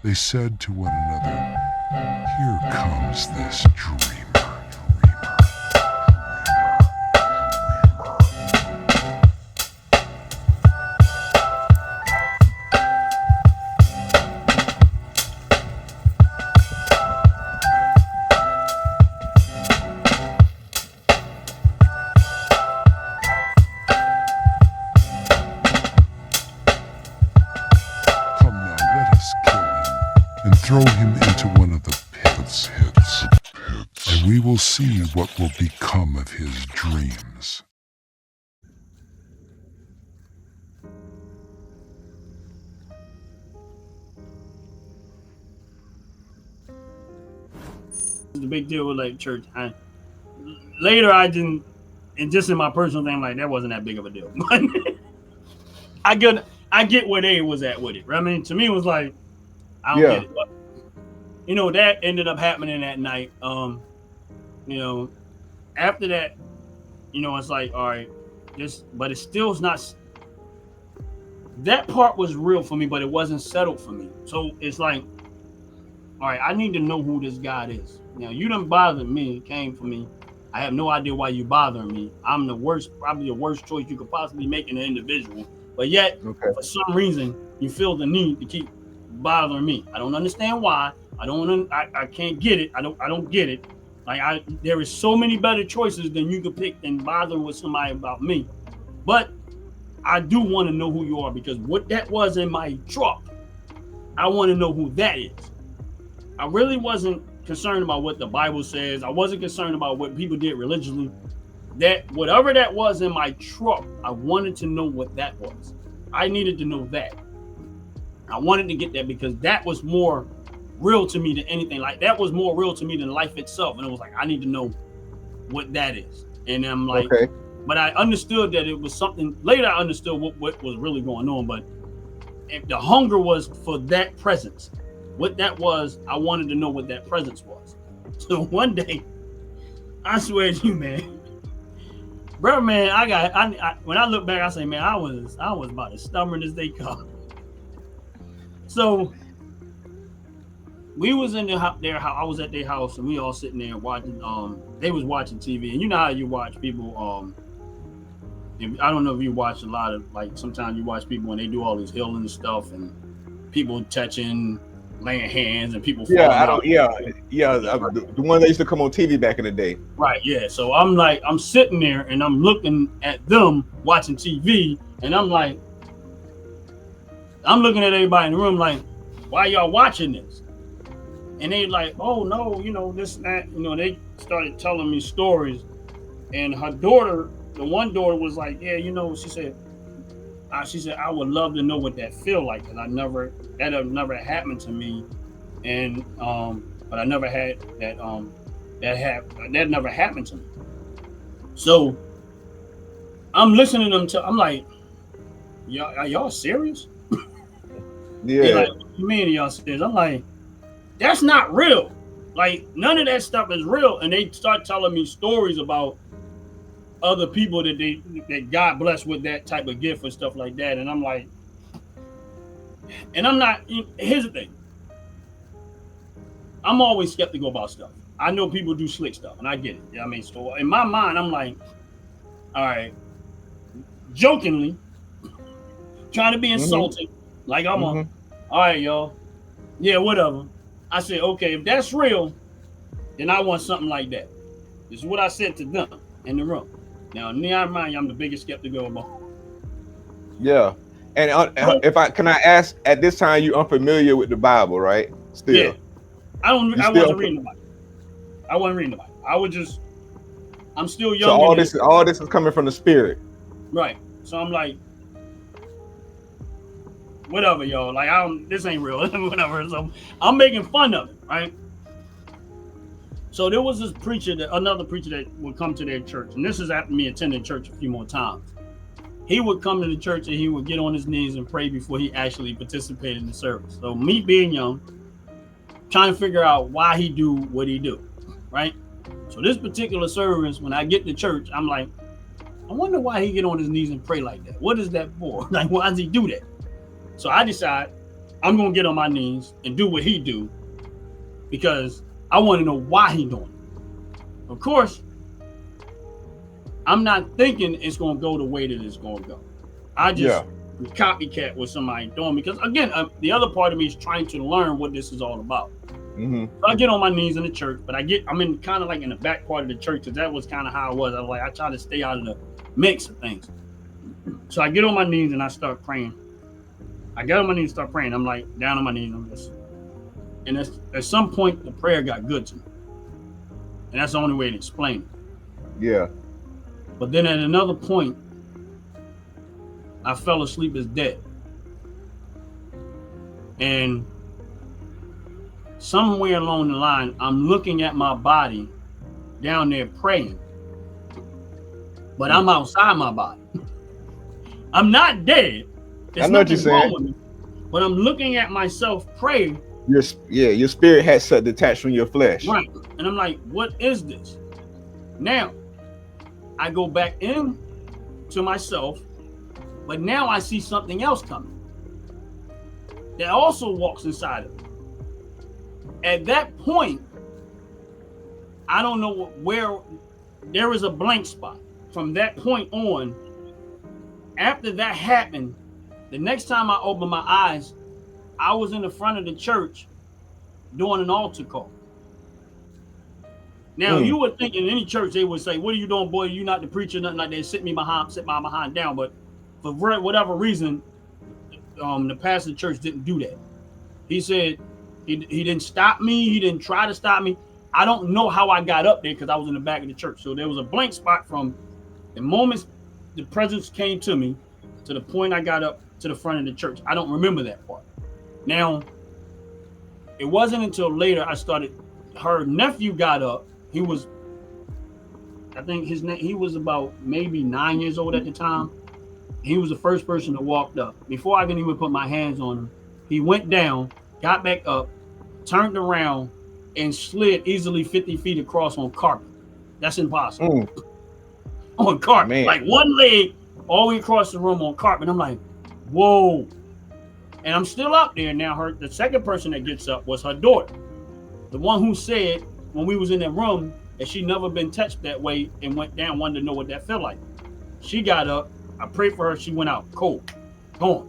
They said to one another, "Here comes this dreamer." Come now, let us kill him and throw him into one of the pits, and we will see what will become of his dreams. The big deal with like church. Later I didn't, and just in my personal thing, like that wasn't that big of a deal. But I get where they was at with it. Right? I mean, to me, it was like I don't get it. But, that ended up happening that night. After that, it's like, all right, but it still is not. That part was real for me, but it wasn't settled for me. So it's like, all right, I need to know who this God is. Now, you done bothered me, came for me. I have no idea why you bothering me. I'm probably the worst choice you could possibly make in an individual. But yet, for some reason, you feel the need to keep bothering me. I don't understand why. I can't get it. I don't get it. Like there is so many better choices than you could pick than bothering with somebody about me. But I do want to know who you are, because what that was in my truck, I want to know who that is. I really wasn't concerned about what the Bible says. I wasn't concerned about what people did religiously. That whatever that was in my truck, I wanted to know what that was. I needed to know that. I wanted to get that because that was more real to me than anything. Like that was more real to me than life itself. And it was like, I need to know what that is. And I'm like, but I understood that it was something. Later I understood what was really going on. But if the hunger was for that presence, what that was, I wanted to know what that presence was. So one day, I swear to you, man, bro, man, I when I look back, I say, man, I was about as stubborn as they come. So we was in their house. I was at their house, and we all sitting there watching. They was watching TV, and you know how you watch people. I don't know if you watch a lot of, like, sometimes you watch people when they do all this healing and stuff, and people touching, laying hands, and people. The one that used to come on TV back in the day. Right. Yeah. So I'm sitting there and I'm looking at them watching TV, and I'm looking at everybody in the room like, why y'all watching this? And they like, oh no, this and that. They started telling me stories, and her daughter, the one daughter, was like, yeah, she said, I would love to know what that feel like, because that have never happened to me, and but I never had that that never happened to me. So I'm listening to them. I'm like, are y'all serious? Yeah. Like, what do you mean y'all serious? I'm like, that's not real. Like, none of that stuff is real. And they start telling me stories about other people that God blessed with that type of gift and stuff like that. And I'm like, and I'm not. Here's the thing. I'm always skeptical about stuff. I know people do slick stuff, and I get it. You know what I mean? So in my mind, I'm like, all right, jokingly, trying to be insulting, like I'm all right, y'all. Yeah, whatever. I said, okay, if that's real, then I want something like that. This is what I said to them in the room. Now, never mind, I'm the biggest skeptic of all. Yeah. And can I ask, at this time, you unfamiliar with the Bible, right? Still. Yeah. I wasn't reading the Bible. I wasn't reading the Bible. I'm still young. So all this is coming from the Spirit. Right. So I'm like, whatever, y'all. Like, this ain't real. Whatever. So I'm making fun of it, right? So there was another preacher that would come to their church, and this is after me attending church a few more times. He would come to the church and he would get on his knees and pray before he actually participated in the service. So me being young, trying to figure out why he do what he do, right? So this particular service, when I get to church, I'm like, I wonder why he get on his knees and pray like that. What is that for? Like, why does he do that? So I decide I'm gonna get on my knees and do what he do because I want to know why he doing it. Of course, I'm not thinking it's gonna go the way that it's gonna go. I just copycat what somebody doing because again, the other part of me is trying to learn what this is all about. Mm-hmm. So I get on my knees in the church, but I'm in kind of like in the back part of the church because that was kind of how I was. I was like, I try to stay out of the mix of things. So I get on my knees and I start praying. I get on my knees and start praying. I'm like down on my knees. And at some point, the prayer got good to me. And that's the only way to explain it. Yeah. But then at another point, I fell asleep as dead. And somewhere along the line, I'm looking at my body down there praying. But I'm outside my body. I'm not dead. I know what you're saying. But I'm looking at myself pray. Your spirit has set detached from your flesh. Right. And I'm like, what is this? Now, I go back in to myself, but now I see something else coming that also walks inside of me. At that point, I don't know where there is a blank spot. From that point on, after that happened, the next time I opened my eyes, I was in the front of the church doing an altar call. Now, you would think in any church, they would say, what are you doing, boy? You're not the preacher, nothing like that. Sit my behind down. But for whatever reason, the pastor of the church didn't do that. He said he didn't stop me. He didn't try to stop me. I don't know how I got up there because I was in the back of the church. So there was a blank spot from the moment the presence came to me to the point I got up to the front of the church. I don't remember that part. Now, it wasn't until later her nephew got up. He was, I think he was about maybe 9 years old at the time. He was the first person that walked up. Before I could even put my hands on him, he went down, got back up, turned around, and slid easily 50 feet across on carpet. That's impossible. On carpet. Man. Like one leg all the way across the room on carpet. I'm like, whoa. And I'm still up there now. The second person that gets up was her daughter. The one who said when we was in that room that she never been touched that way and went down, wanted to know what that felt like. She got up. I prayed for her. She went out cold. Gone.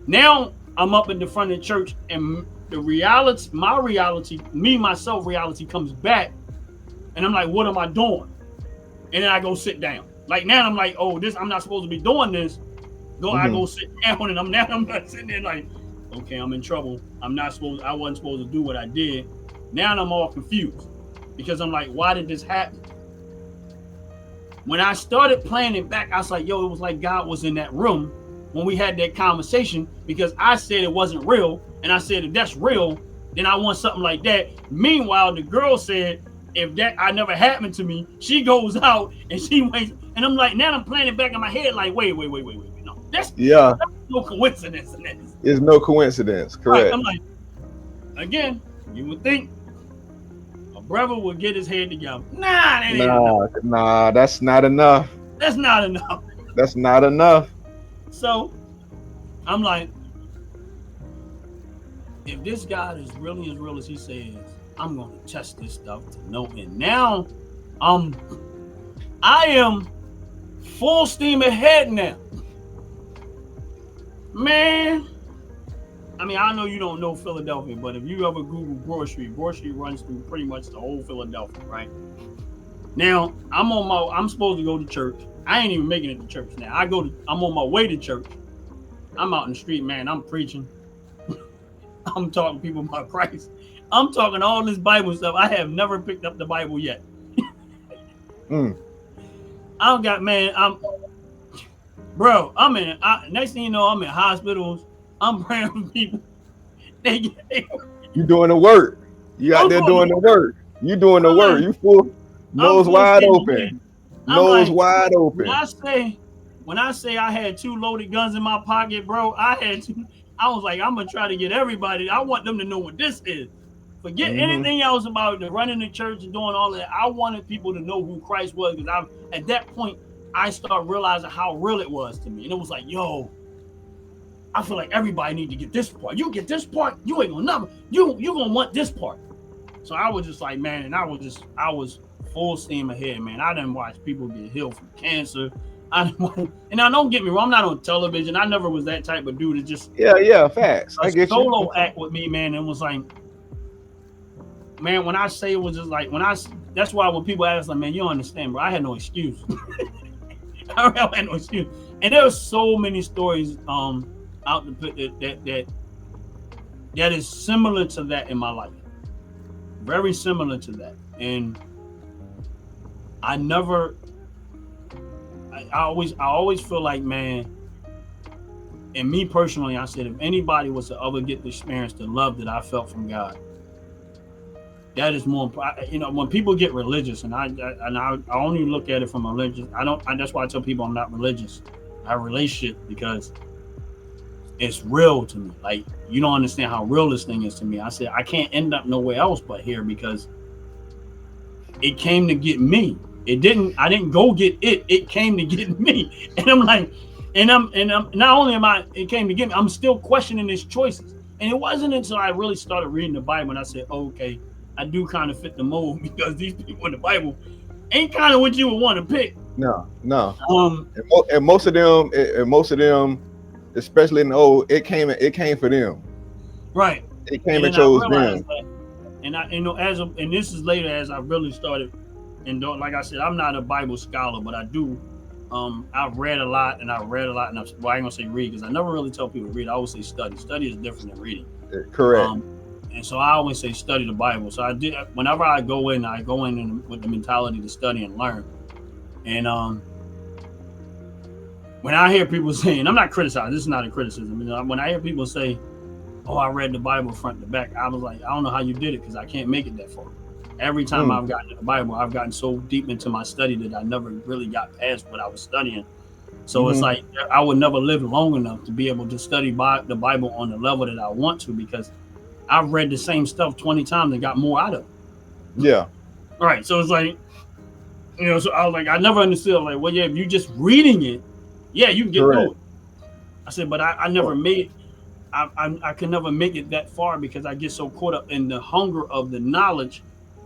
Now I'm up in the front of the church and the reality, reality comes back. And I'm like, what am I doing? And then I go sit down. Like now I'm like, oh, I'm not supposed to be doing this. I go sit down and I'm not sitting there like, okay, I'm in trouble. I wasn't supposed to do what I did. Now I'm all confused because I'm like, why did this happen? When I started playing it back, I was like, yo, it was like God was in that room when we had that conversation because I said it wasn't real. And I said, if that's real, then I want something like that. Meanwhile, the girl said, if that never happened to me, she goes out and she waits. And I'm like, now I'm playing it back in my head like, wait. No, that's no coincidence in this. There's no coincidence, correct. Right, I'm like, again, you would think a brother would get his head together. Nah, that's not enough. That's not enough. That's not enough. So I'm like, if this God is really as real as he says, I'm going to test this stuff to know. And now I am full steam ahead now. Man, I mean, I know you don't know Philadelphia, but if you ever Google Broad Street runs through pretty much the whole Philadelphia, right? Now, I'm supposed to go to church. I ain't even making it to church now. I'm on my way to church. I'm out in the street, man. I'm preaching. I'm talking to people about Christ. I'm talking all this Bible stuff. I have never picked up the Bible yet. Next thing you know, I'm in hospitals. I'm praying for people. You doing the work. You out there doing the work. You doing the work. You full nose wide open. Nose wide open. When I say I had 2 loaded guns in my pocket, bro, I was like, I'm gonna try to get everybody. I want them to know what this is. Forget anything else about the running the church and doing all that. I wanted people to know who Christ was because at that point I started realizing how real it was to me. And it was like, yo, I feel like everybody need to get this part. You get this part, you ain't gonna never, you gonna want this part. So I was just like, man, and I was full steam ahead, man. I didn't watch people get healed from cancer. And now don't get me wrong, I'm not on television. I never was that type of dude. It just facts. I get solo act with me, man. And was like, man, when I say it was just like that's why when people ask like, man, you don't understand, bro. I had no excuse. I had no excuse. And there are so many stories out the pit that is similar to that in my life. Very similar to that. And I always feel like, man, and me personally, I said, if anybody was to ever get to experience the love that I felt from God, that is more, you know, when people get religious, and I only look at it from a religious, that's why I tell people I'm not religious. I have a relationship because it's real to me. Like, you don't understand how real this thing is to me. I said, I can't end up nowhere else but here because it came to get me. I didn't go get it. It came to get me. And I'm like, and I'm not only it came to get me, I'm still questioning his choices. And it wasn't until I really started reading the Bible and I said, oh, okay, I do kind of fit the mold because these people in the Bible ain't kind of what you would want to pick. No. And most of them, especially in the old, it came for them. Right. It came and chose them. And I, you know, and this is later as I really started. And like I said, I'm not a Bible scholar, but I do. I've read a lot, and I ain't gonna say read because I never really tell people to read. I always say study. Study is different than reading. Correct. And so I always say study the Bible. So I did. Whenever I go in with the mentality to study and learn. And when I hear people saying, I'm not criticizing. This is not a criticism. You know, when I hear people say, "Oh, I read the Bible front to back," I was like, I don't know how you did it because I can't make it that far. Every time I've gotten to the Bible, I've gotten so deep into my study that I never really got past what I was studying. So it's like I would never live long enough to be able to study the Bible on the level that I want to because I've read the same stuff 20 times and got more out of it. Yeah. All right. So it's like, you know, so I was like, I never understood. Like, well, yeah, if you're just reading it, yeah, you can get through it. I said, but I never made, I could never make it that far because I get so caught up in the hunger of the knowledge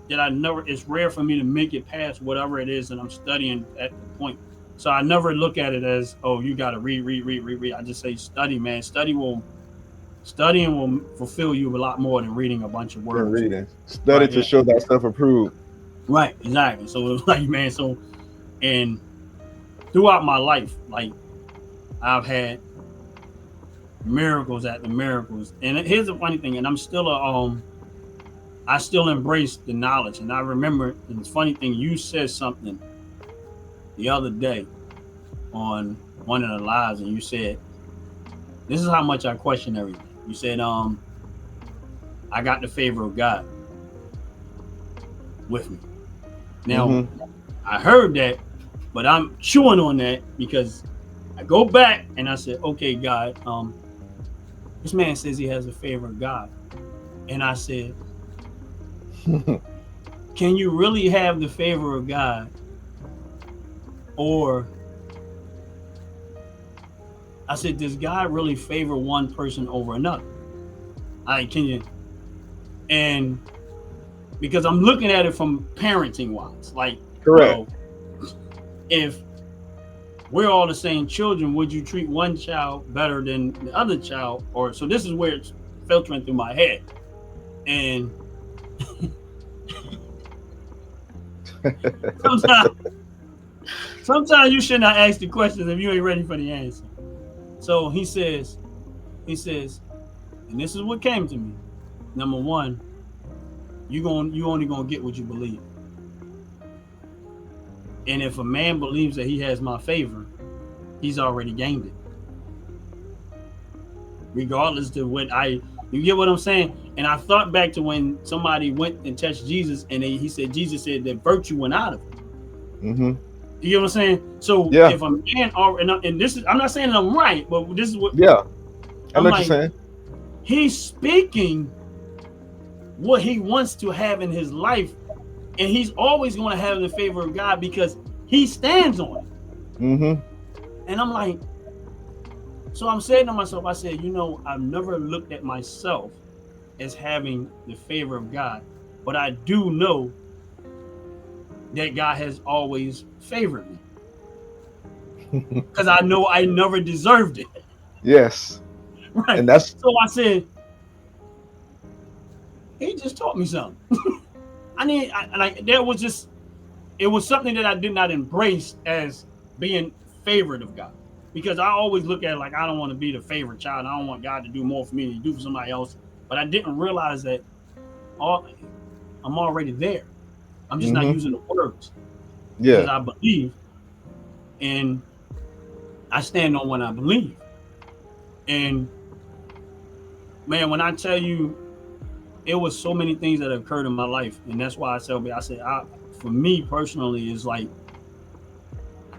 that it's rare for me to make it past whatever it is that I'm studying at the point. So I never look at it as, oh, you got to read. I just say study, man. Studying will fulfill you a lot more than reading a bunch of words. Study to show that stuff approved. Right, exactly. So it was like, man, and throughout my life, like I've had miracles after miracles. And here's the funny thing, and I'm still I still embrace the knowledge. And I remember, and it's funny thing, you said something the other day on one of the lives, and you said, this is how much I question everything. You said, I got the favor of God with me. Now, I heard that, but I'm chewing on that because I go back and I said, okay, God, this man says he has the favor of God. And I said, can you really have the favor of God? Or I said, does God really favor one person over another? And because I'm looking at it from parenting wise, like, correct. You know, if we're all the same children, would you treat one child better than the other child? Or so this is where it's filtering through my head. And sometimes you should not ask the questions if you ain't ready for the answer. So he says, and this is what came to me. Number one, you only gonna get what you believe. And if a man believes that he has my favor, he's already gained it. Regardless to you get what I'm saying? And I thought back to when somebody went and touched Jesus, and Jesus said that virtue went out of him. You get what I'm saying? So if a man, and this is, I'm not saying that I'm right, but this is what. Yeah, I know what you're saying. He's speaking what he wants to have in his life, and he's always going to have the favor of God because he stands on it. And I'm like, So I'm saying to myself, I said, I've never looked at myself as having the favor of God, but I do know that God has always favored me because I know I never deserved it. Yes. Right. And that's So I said, he just taught me something. There was just, it was something that I did not embrace as being favored of God, because I always look at it like I don't want to be the favorite child. I don't want God to do more for me than He do for somebody else. But I didn't realize that I'm already there. I'm just not using the words because yeah. I believe, and I stand on what I believe. And man, when I tell you, it was so many things that occurred in my life, and that's why I said, for me personally, it's like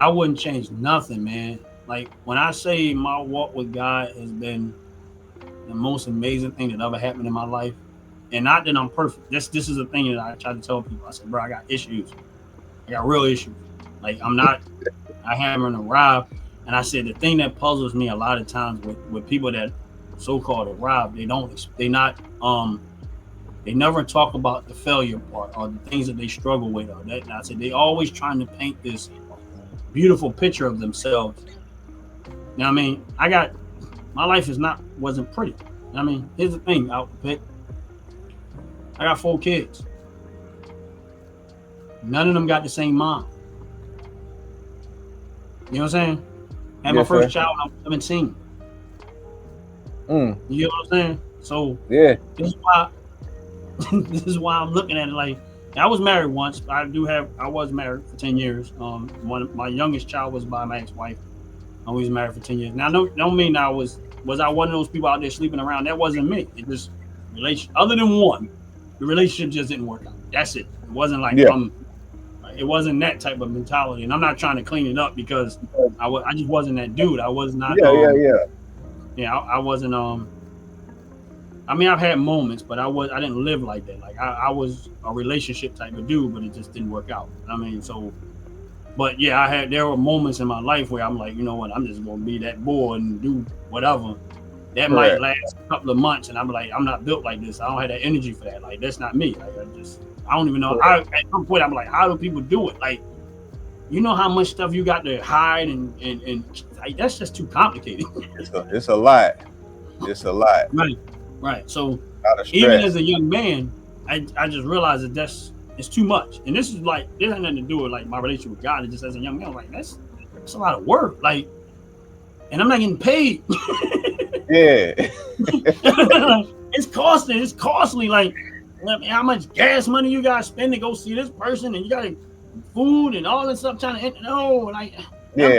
I wouldn't change nothing, man. Like when I say my walk with God has been the most amazing thing that ever happened in my life, and not that I'm perfect. This is a thing that I try to tell people. I said, bro, I got issues. I got real issues. Like I haven't arrived. And I said the thing that puzzles me a lot of times with people that so-called arrive, they never talk about the failure part or the things that they struggle with. Or that, and I said they always trying to paint this beautiful picture of themselves. You know what I mean? My life wasn't pretty. You know what I mean? Here's the thing, out the pit. I got 4 kids. None of them got the same mom. You know what I'm saying? Had my first child when I was 17. You know what I'm saying? So yeah, this is why I'm looking at it like I was married once. I was married for 10 years. My youngest child was by my ex-wife. I was married for 10 years. Now, don't mean I was I one of those people out there sleeping around. That wasn't me. It just other than one, the relationship just didn't work out. That's it. It wasn't like it wasn't that type of mentality. And I'm not trying to clean it up because I just wasn't that dude. I was not. Yeah, I wasn't. I mean, I've had moments, but I didn't live like that. Like I was a relationship type of dude, but it just didn't work out. I mean, so. But yeah, there were moments in my life where I'm like, you know what, I'm just gonna be that boy and do whatever. That might last a couple of months, and I'm like, I'm not built like this. I don't have that energy for that. Like that's not me. Like I don't even know. At some point, I'm like, how do people do it? Like, you know how much stuff you got to hide and like, that's just too complicated. It's a lot. It's a lot. Right. So even as a young man, I just realized that it's too much. And this has nothing to do with like my relationship with God. It just as a young man, I'm like that's a lot of work. Like, and I'm not getting paid. Yeah. It's costly. Like, how much gas money you gotta spend to go see this person, and you gotta food and all this stuff trying to I'm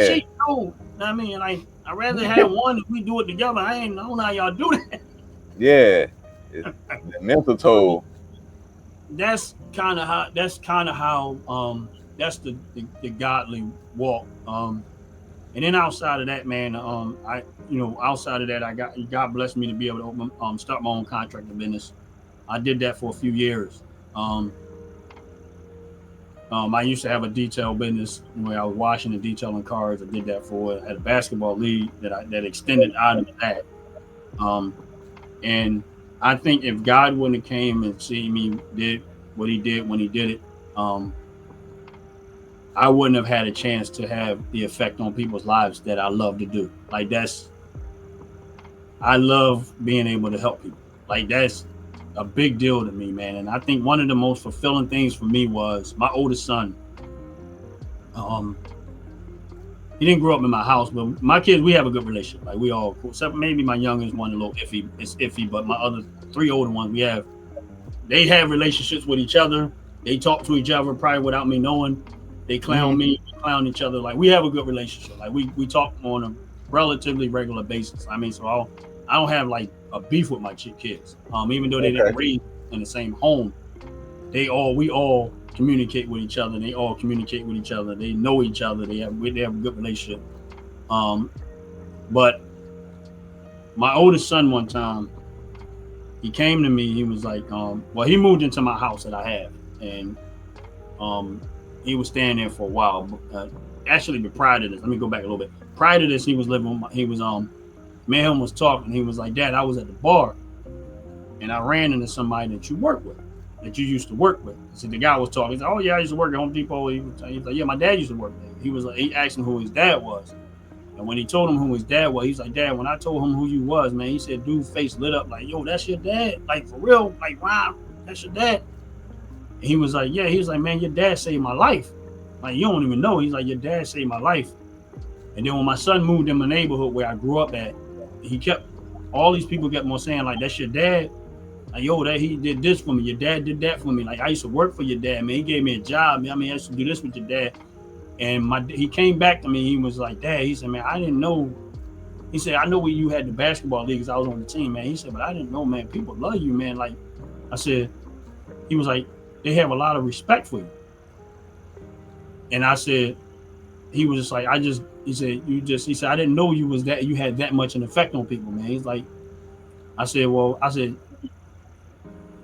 cheap. No, I mean, like I'd rather have one if we do it together. I don't know how y'all do that. Yeah. It's the mental toll. That's kind of how that's the godly walk. And then outside of that, man, outside of that, God blessed me to be able to start my own contractor business. I did that for a few years. I used to have a detail business where I was washing and detailing cars. I did that for at a basketball league that extended out of that. And I think if God wouldn't have came and seen me did what He did when He did it, I wouldn't have had a chance to have the effect on people's lives that I love to do. Like I love being able to help people. Like that's a big deal to me, man. And I think one of the most fulfilling things for me was my oldest son. He didn't grow up in my house, but my kids, we have a good relationship. Like we all, except maybe my youngest one a little iffy. It's iffy, but my other 3 older ones, they have relationships with each other. They talk to each other probably without me knowing. They clown me, we clown each other. Like we have a good relationship. Like we talk on a relatively regular basis. I mean, so I don't have like a beef with my kids. Even though they didn't raise in the same home, we all communicate with each other. They all communicate with each other. They know each other. They have a good relationship. But my oldest son one time, he came to me. He was like, he moved into my house that I have, and he was staying there for a while. Actually, but prior to this, let me go back a little bit. Prior to this, he was Me and him was talking. He was like, Dad, I was at the bar and I ran into somebody that you work with, that you used to work with. So the guy was talking. He's like, oh yeah, I used to work at Home Depot. He was like, yeah, my dad used to work there. He was like, he asked him who his dad was. And when he told him who his dad was, he's like, Dad, when I told him who you was, man, he said, dude, face lit up like, yo, that's your dad? Like, for real? Like, wow, that's your dad? And he was like, yeah. He was like, man, your dad saved my life. Like, you don't even know. He's like, your dad saved my life. And then when my son moved in my neighborhood where I grew up at, all these people kept on saying, like, that's your dad? Like, yo, that he did this for me. Your dad did that for me. Like, I used to work for your dad, man. He gave me a job. I mean, I used to do this with your dad. And he came back to me. He was like, Dad, he said, man, I didn't know. He said, I know where you had the basketball league because I was on the team, man. He said, but I didn't know, man, people love you, man. Like, I said, he was like, they have a lot of respect for you. And I said, he was just like, he said, I didn't know you had that much an effect on people, man. He's like, I said,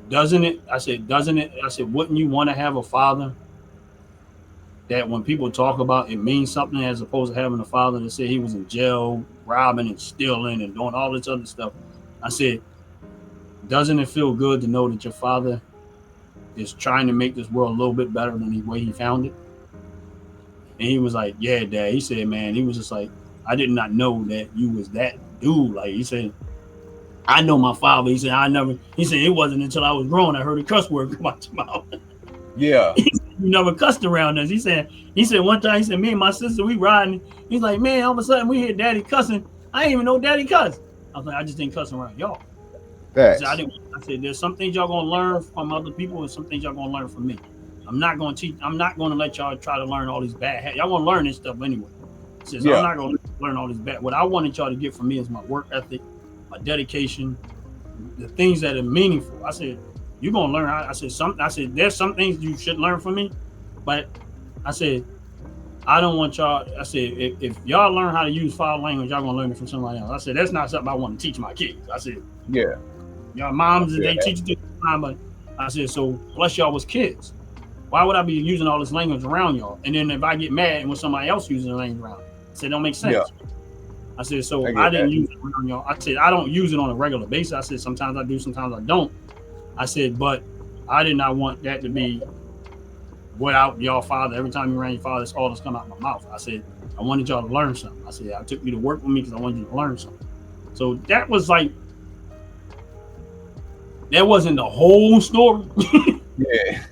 doesn't it? I said, wouldn't you want to have a father that when people talk about it means something as opposed to having a father that said he was in jail, robbing and stealing and doing all this other stuff? I said, doesn't it feel good to know that your father is trying to make this world a little bit better than the way he found it? And he was like, yeah, Dad. He said, man, he was just like, I did not know that you was that dude. Like, he said, I know my father. He said, it wasn't until I was grown I heard a cuss word come out your mouth. Yeah. You never cussed around us. He said one time, he said, me and my sister, we riding. He's like, man, all of a sudden we hear Daddy cussing. I didn't even know Daddy cussed. I was like, I just didn't cuss around y'all. I said, there's some things y'all gonna learn from other people and some things y'all gonna learn from me. I'm not gonna let y'all try to learn all these bad habits. Y'all gonna learn this stuff anyway. I'm not gonna learn all this bad. What I wanted y'all to get from me is my work ethic, my dedication, the things that are meaningful. I said, you're gonna learn. I said, there's some things you should learn from me, but I said, I don't want y'all. I said, if y'all learn how to use foul language, y'all gonna learn it from somebody else. I said, that's not something I want to teach my kids. I said, yeah, y'all moms, they teach you time, but I said, so plus y'all was kids. Why would I be using all this language around y'all? And then if I get mad and when somebody else using the language around, I said, don't make sense. Yeah. I said, so I didn't use it around y'all. I said, I don't use it on a regular basis. I said, sometimes I do, sometimes I don't. I said, but I did not want that to be without y'all father. Every time you ran your father, all that's come out of my mouth. I said, I wanted y'all to learn something. I said, I took you to work with me because I wanted you to learn something. So that was like, that wasn't the whole story. Yeah.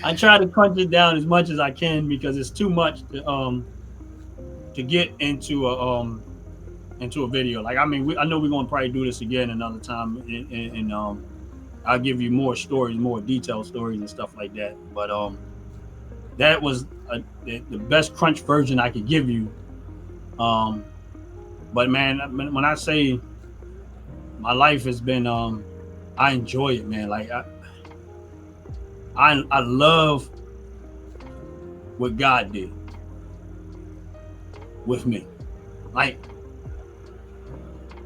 I try to crunch it down as much as I can because it's too much to get into a video. Like, I mean, I know we're gonna probably do this again another time, and I'll give you more stories, more detailed stories and stuff like that. But that was the best crunch version I could give you. But man, when I say my life has been, I enjoy it, man. Like I love what God did with me. Like,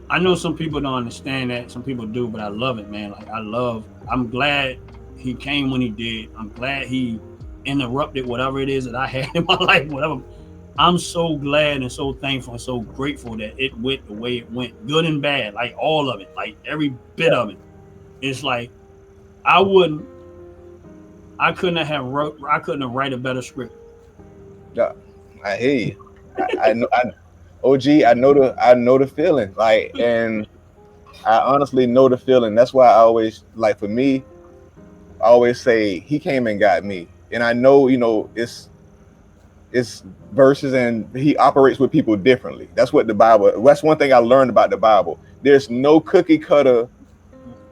I know some people don't understand that, some people do, but I love it, man. Like, I'm glad he came when he did. I'm glad he interrupted whatever it is that I had in my life, whatever. I'm so glad and so thankful and so grateful that it went the way it went, good and bad, like all of it, like every bit of it. It's like I couldn't have write a better script. Yeah, I hear you. I know, OG. I know the feeling. Like, and I honestly know the feeling. That's why I always, like, for me, I always say he came and got me. And I know, it's verses, and he operates with people differently. That's what that's one thing I learned about the Bible. There's no cookie cutter.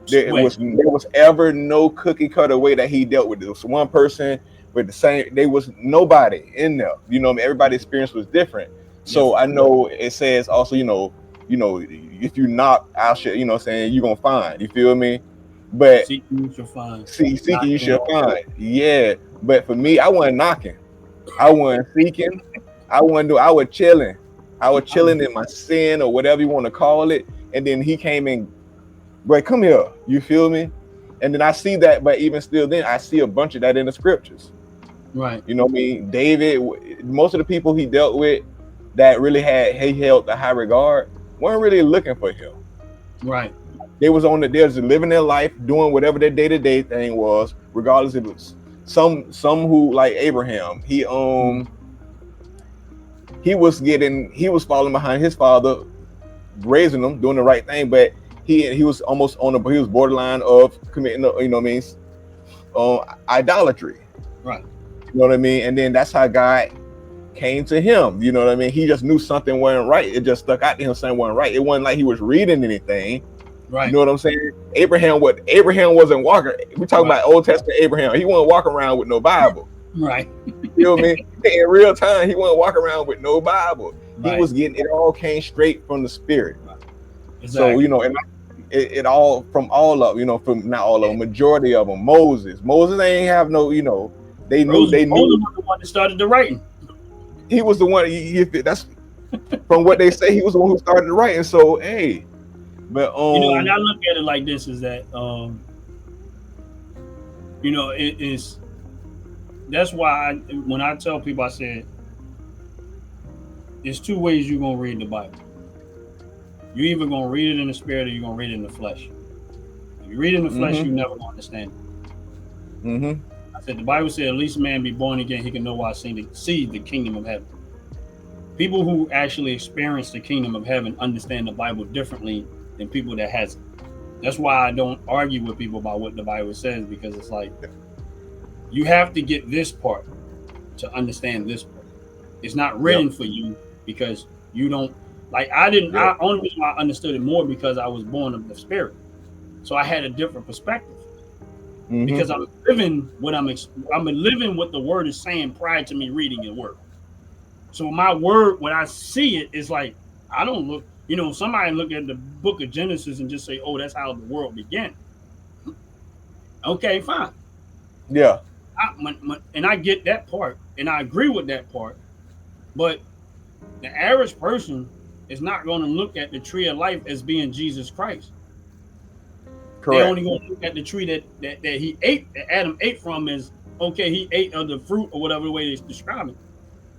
There was ever no cookie cutter way that he dealt with it. There was one person with the same. There was nobody in there. Everybody's experience was different. So I know it says also, if you knock, I'll shut. Saying you're gonna find. You feel me? But seeking you shall find. Seeking you shall find. Yeah. But for me, I wasn't knocking. I wasn't seeking. I was chilling. I was chilling in my sin or whatever you want to call it. And then he came in. Boy, come here. You feel me? And then I see that, but even still then, I see a bunch of that in the scriptures. Right. You know what I mean? David, most of the people he dealt with that really he held the high regard weren't really looking for him. Right. They was living their life, doing whatever their day-to-day thing was, regardless if it was some who like Abraham. He was falling behind his father, raising them, doing the right thing, but he was almost he was borderline of committing, idolatry. Right. You know what I mean? And then that's how God came to him. You know what I mean? He just knew something wasn't right. It just stuck out to him, something wasn't right. It wasn't like he was reading anything. Right. You know what I'm saying? Abraham wasn't walking. We talking about Old Testament Abraham. He wasn't walking around with no Bible. Right. You know what I mean? In real time, he wasn't walking around with no Bible. Right. He was getting it all came straight from the Spirit. Right. Exactly. So, and it all from all of, from not all of them, majority of them. Moses ain't have no, they knew. Moses was the one that started the writing. He was the one. That's from what they say. He was the one who started the writing. So, hey. But and I look at it like this: is that it is. That's why when I tell people, I said, there's two ways you're gonna read the Bible. You're either gonna read it in the spirit or you're gonna read it in the flesh. If you read it in the flesh, you never gonna understand it. Mm-hmm. I said the Bible said, at least a man be born again, he can know why see the kingdom of heaven. People who actually experience the kingdom of heaven understand the Bible differently than people that hasn't. That's why I don't argue with people about what the Bible says, because it's like you have to get this part to understand this part. It's not written for you because you don't I only reason why I understood it more because I was born of the Spirit. So I had a different perspective. Because I'm living what I'm living what the word is saying prior to me reading the word. So my word, when I see it, is like I don't look. Somebody look at the book of Genesis and just say, "Oh, that's how the world began." Okay, fine. Yeah. And I get that part, and I agree with that part. But the average person is not going to look at the tree of life as being Jesus Christ. Correct. They're only going to look at the tree that he ate, that Adam ate from, as okay, he ate of the fruit or whatever way they describe it.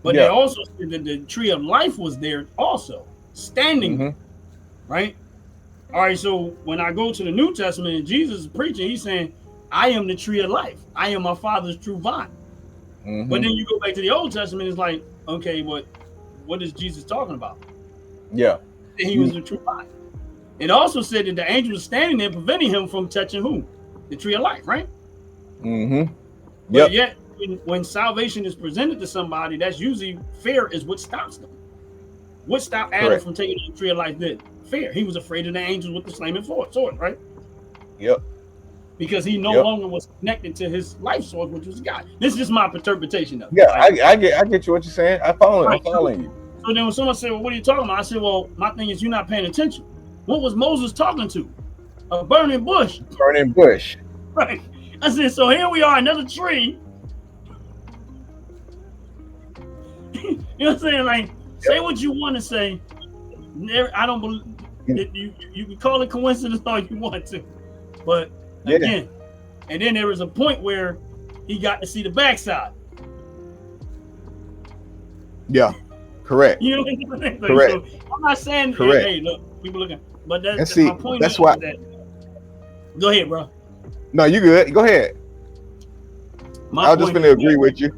But they also said that the tree of life was there also, standing, right? All right, so when I go to the New Testament and Jesus is preaching, he's saying, I am the tree of life. I am my Father's true vine. But then you go back to the Old Testament, it's like, okay, what is Jesus talking about? Yeah. And he was the true vine. It also said that the angel was standing there preventing him from touching who? The tree of life, right? But yet, when salvation is presented to somebody, that's usually fear is what stops them. What stopped Adam from taking the tree of life did? Fear. He was afraid of the angels with the flaming sword, right? Yep. Because he no longer was connected to his life source, which was God. This is just my interpretation of it. Yeah, I get you what you're saying. I'm following you. So then when someone said, well, what are you talking about? I said, well, my thing is you're not paying attention. What was Moses talking to? A burning bush. Burning bush. Right. I said, so here we are, another tree. You know what I'm saying? Like, say what you want to say. I don't believe that you can call it coincidence all you want to. But again, and then there was a point where he got to see the backside. Yeah, correct. You know what I'm saying? Correct. So I'm not saying, correct. Hey, look, people looking, but that's see, my point. That's why. Go ahead, bro. No, you good. Go ahead. I was just going to agree with you.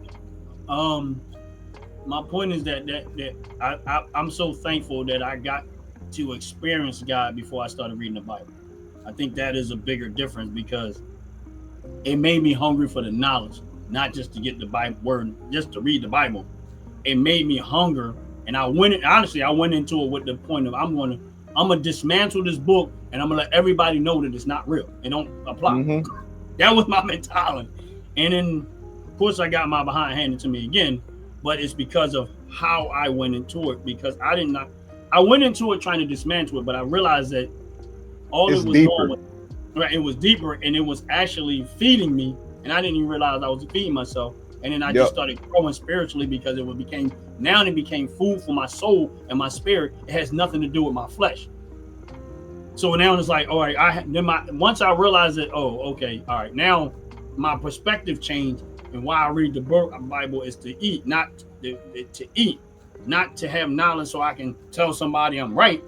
My point is that I'm so thankful that I got to experience God before I started reading the Bible. I think that is a bigger difference because it made me hungry for the knowledge, not just to get the Bible word, just to read the Bible. It made me hunger, and I went into it with the point of I'm gonna dismantle this book, and I'm gonna let everybody know that it's not real. It don't apply. That was my mentality, and then of course I got my behind handed to me again, but it's because of how I went into it. Because I went into it trying to dismantle it, but I realized that all it was doing was, it was deeper, and it was actually feeding me, and I didn't even realize I was feeding myself. And then I just started growing spiritually because it became food for my soul and my spirit. It has nothing to do with my flesh. So now it's like, all right, once I realized that, oh, okay, all right, now my perspective changed, and why I read the Bible is to eat, not to eat, not to have knowledge so I can tell somebody I'm right.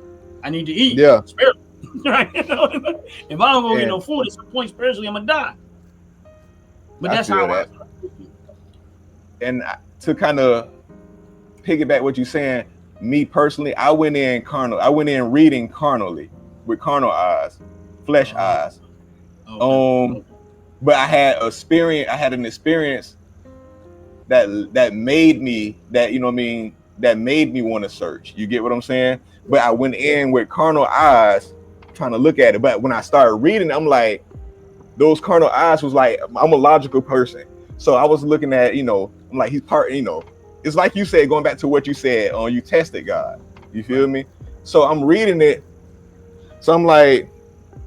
I need to eat. Yeah. Spiritually. Right? If I don't go get no food, at some point spiritually, I'm gonna die. But that's how I. And to kind of piggyback what you're saying, me personally, I went in carnal. I went in reading carnally with carnal eyes, flesh eyes. But I had an experience that made me that made me want to search. You get what I'm saying? But I went in with carnal eyes trying to look at it. But when I started reading, I'm like, those carnal eyes was like, I'm a logical person. So I was looking at, I'm like, he's part, it's like you said, going back to what you said, you tested God. You feel me? So I'm reading it. So I'm like,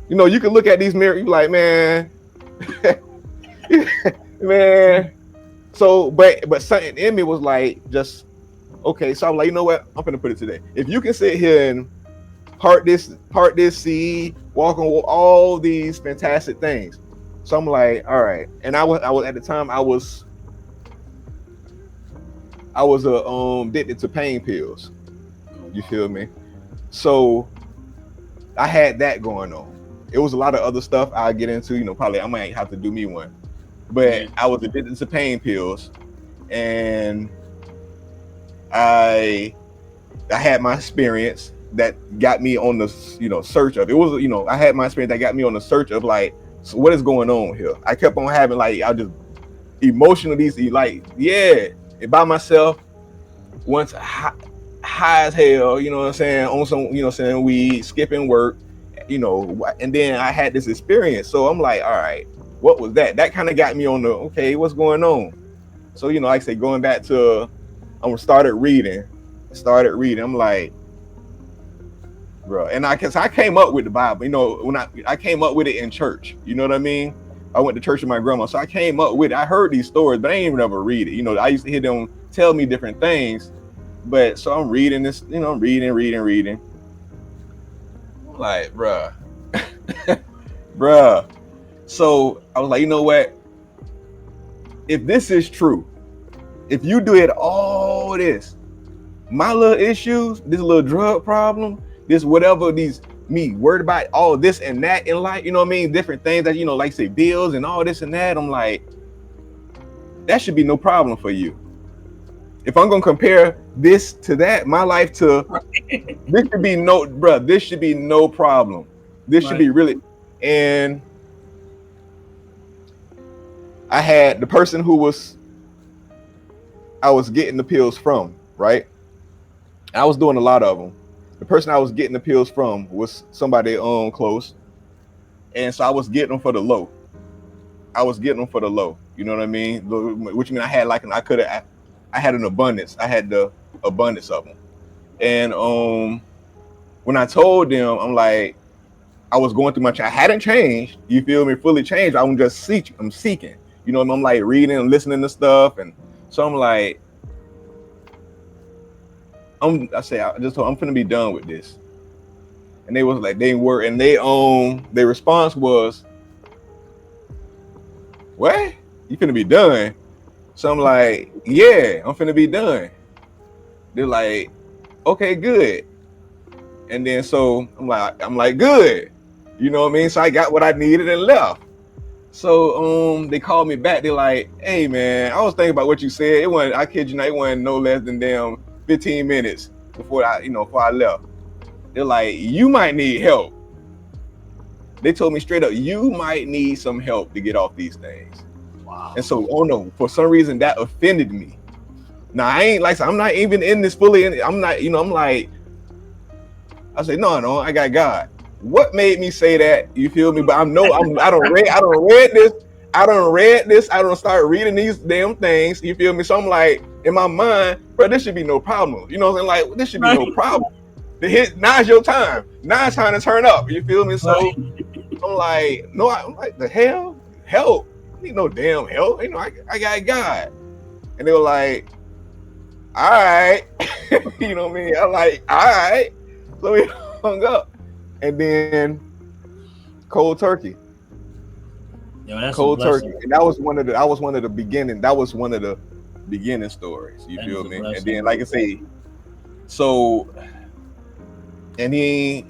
you can look at these mirrors, you like, man, man. So, but something in me was like, just, okay. So I'm like, you know what? I'm gonna put it today. If you can sit here and part this seed, walk on all these fantastic things. So I'm like, all right. And I was at the time I was addicted to pain pills. You feel me? So I had that going on. It was a lot of other stuff I'll get into, probably I might have to do me one. But I was addicted to pain pills, and I had my experience that got me on the search of it. Was I had my experience that got me on the search of like, so what is going on here? I kept on having like, I just emotionally like, by myself, once high as hell, you know what I'm saying, on some weed, skipping work, and then I had this experience. So I'm like, all right, what was that? That kind of got me on the, okay, what's going on? So, like I say, going back to, I started reading. I'm like, bro, and I came up with the Bible, when I came up with it in church, you know what I mean? I went to church with my grandma, so I came up with it. I heard these stories, but I ain't even ever read it. I used to hear them tell me different things, but so I'm reading this, I'm reading. I'm like, bruh. Bruh. So I was like, you know what? If this is true, if you did all this, my little issues, this little drug problem, this whatever, me worried about all this and that in life, you know what I mean? Different things that, like say bills and all this and that. I'm like, that should be no problem for you. If I'm gonna compare this to that, my life to this should be this should be no problem. This should be really. And I had the person I was getting the pills from, right? I was doing a lot of them. The person I was getting the pills from was somebody close. And so I was getting them for the low. You know what I mean? Which means I had I had an abundance. I had the abundance of them. And when I told them, I'm like, I was going through I hadn't changed. You feel me? Fully changed. I'm just seeking. I'm like reading and listening to stuff. And so I'm like, I'm finna be done with this. And they was like, they were, and their response was, what? You finna be done? So I'm like, yeah, I'm finna be done. They're like, okay, good. And then so I'm like, good. You know what I mean? So I got what I needed and left. So they called me back. They're like, hey man, I was thinking about what you said. I kid you not, it wasn't no less than damn 15 minutes before I left. They're like, you might need help. They told me straight up, you might need some help to get off these things. Wow. And so, for some reason that offended me. Now I ain't like, I'm not even in this fully. I'm not, I'm like, I say, no, I got God. What made me say that? You feel me? But I don't read this. I don't start reading these damn things. You feel me? So I'm like, in my mind, bro, this should be no problem. You know what I'm saying? Like, this should be no problem. Now's your time. Now it's time to turn up. You feel me? So I'm like, no, I'm like, the hell? Help. I need no damn help. I got God. And they were like, all right. You know what I mean? I'm like, all right. So we hung up. And then cold turkey. Yo, that's cold turkey. And that was one of the beginning stories. You feel me? And then, like I say, so and he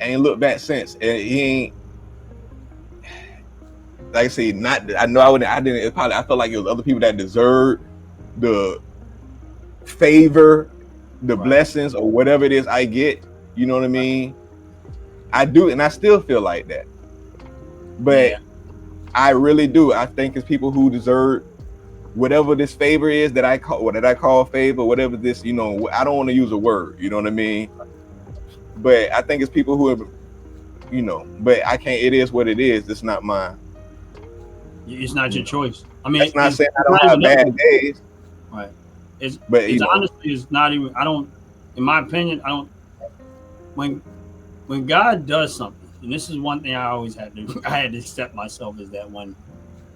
ain't looked back since. And he ain't, like I say, not. I know I didn't. It probably I felt like it was other people that deserved the favor, the blessings, or whatever it is I get. You know what I mean? I do, and I still feel like that. But I really do. I think it's people who deserve whatever this favor is that I call favor, whatever this, you know, I don't want to use a word, you know what I mean? But I think it's people who have, you know, but I can't, it is what it is. It's not mine. It's not your choice. I mean, it's not saying I don't have bad days. Right. It's honestly, it's not even, I don't, in my opinion, I don't, when God does something, and this is one thing I always had to accept myself, is that when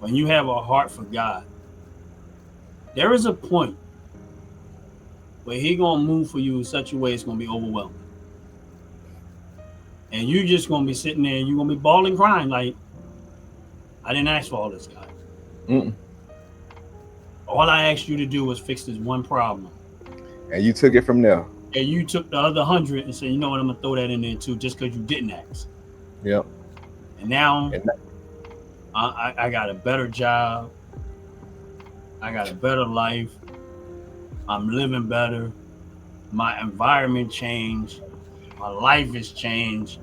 you have a heart for God, there is a point where he gonna move for you in such a way it's gonna be overwhelming. And you just gonna be sitting there and you're gonna be bawling, crying like, I didn't ask for all this, God. All I asked you to do was fix this one problem. And you took it from there. And you took the other 100 and said, you know what, I'm gonna throw that in there too, just because you didn't ask. Yep. And now I got a better job. I got a better life. I'm living better. My environment changed. My life has changed.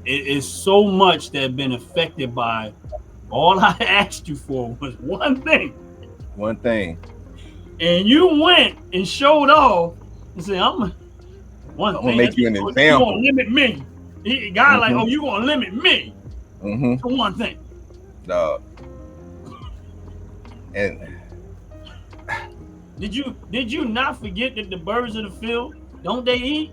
It is so much that has been affected by all I asked you for was one thing. One thing. And you went and showed off and said, I'm gonna make you an example. You're gonna limit me. God, like, oh, you gonna limit me to one thing. Dog. And did you not forget that the birds of the field, don't they eat?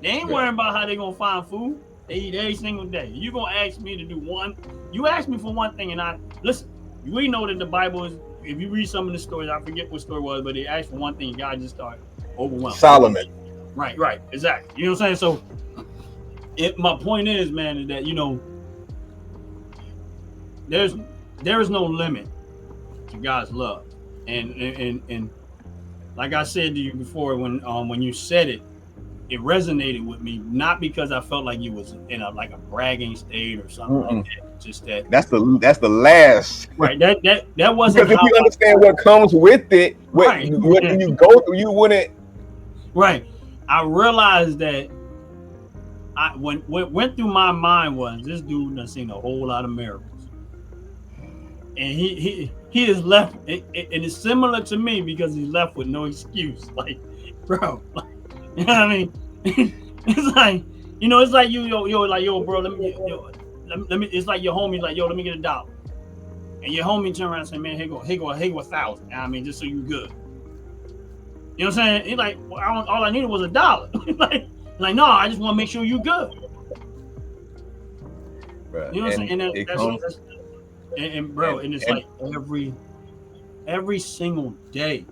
They ain't worrying about how they gonna find food. They eat every single day. You gonna ask me to do one? You asked me for one thing, and I listen. We know that the Bible is. If you read some of the stories, I forget what story it was, but they asked for one thing, and God just started overwhelmed. Solomon. Right, exactly. You know what I'm saying? So, my point is, man, is that, you know, there is no limit to God's love, and like I said to you before, when you said it, it resonated with me, not because I felt like you was in a bragging state or something like that. Just that's the last. Right. That wasn't, because if you understand what comes with it, what you go through, you wouldn't. Right. I realized that what went through my mind was, this dude done seen a whole lot of miracles, and he is left, and it's similar to me because he's left with no excuse. Like, bro. You know what I mean? It's like, you know, it's like yo, bro, let me, it's like your homie's like, yo, let me get $1. And your homie turn around and say, man, here go 1,000. I mean, just so you good. You know what I'm saying? He's like, well, all I needed was $1. like, no, I just want to make sure you good. Right. You know what I'm saying? And bro, and it's like every single day.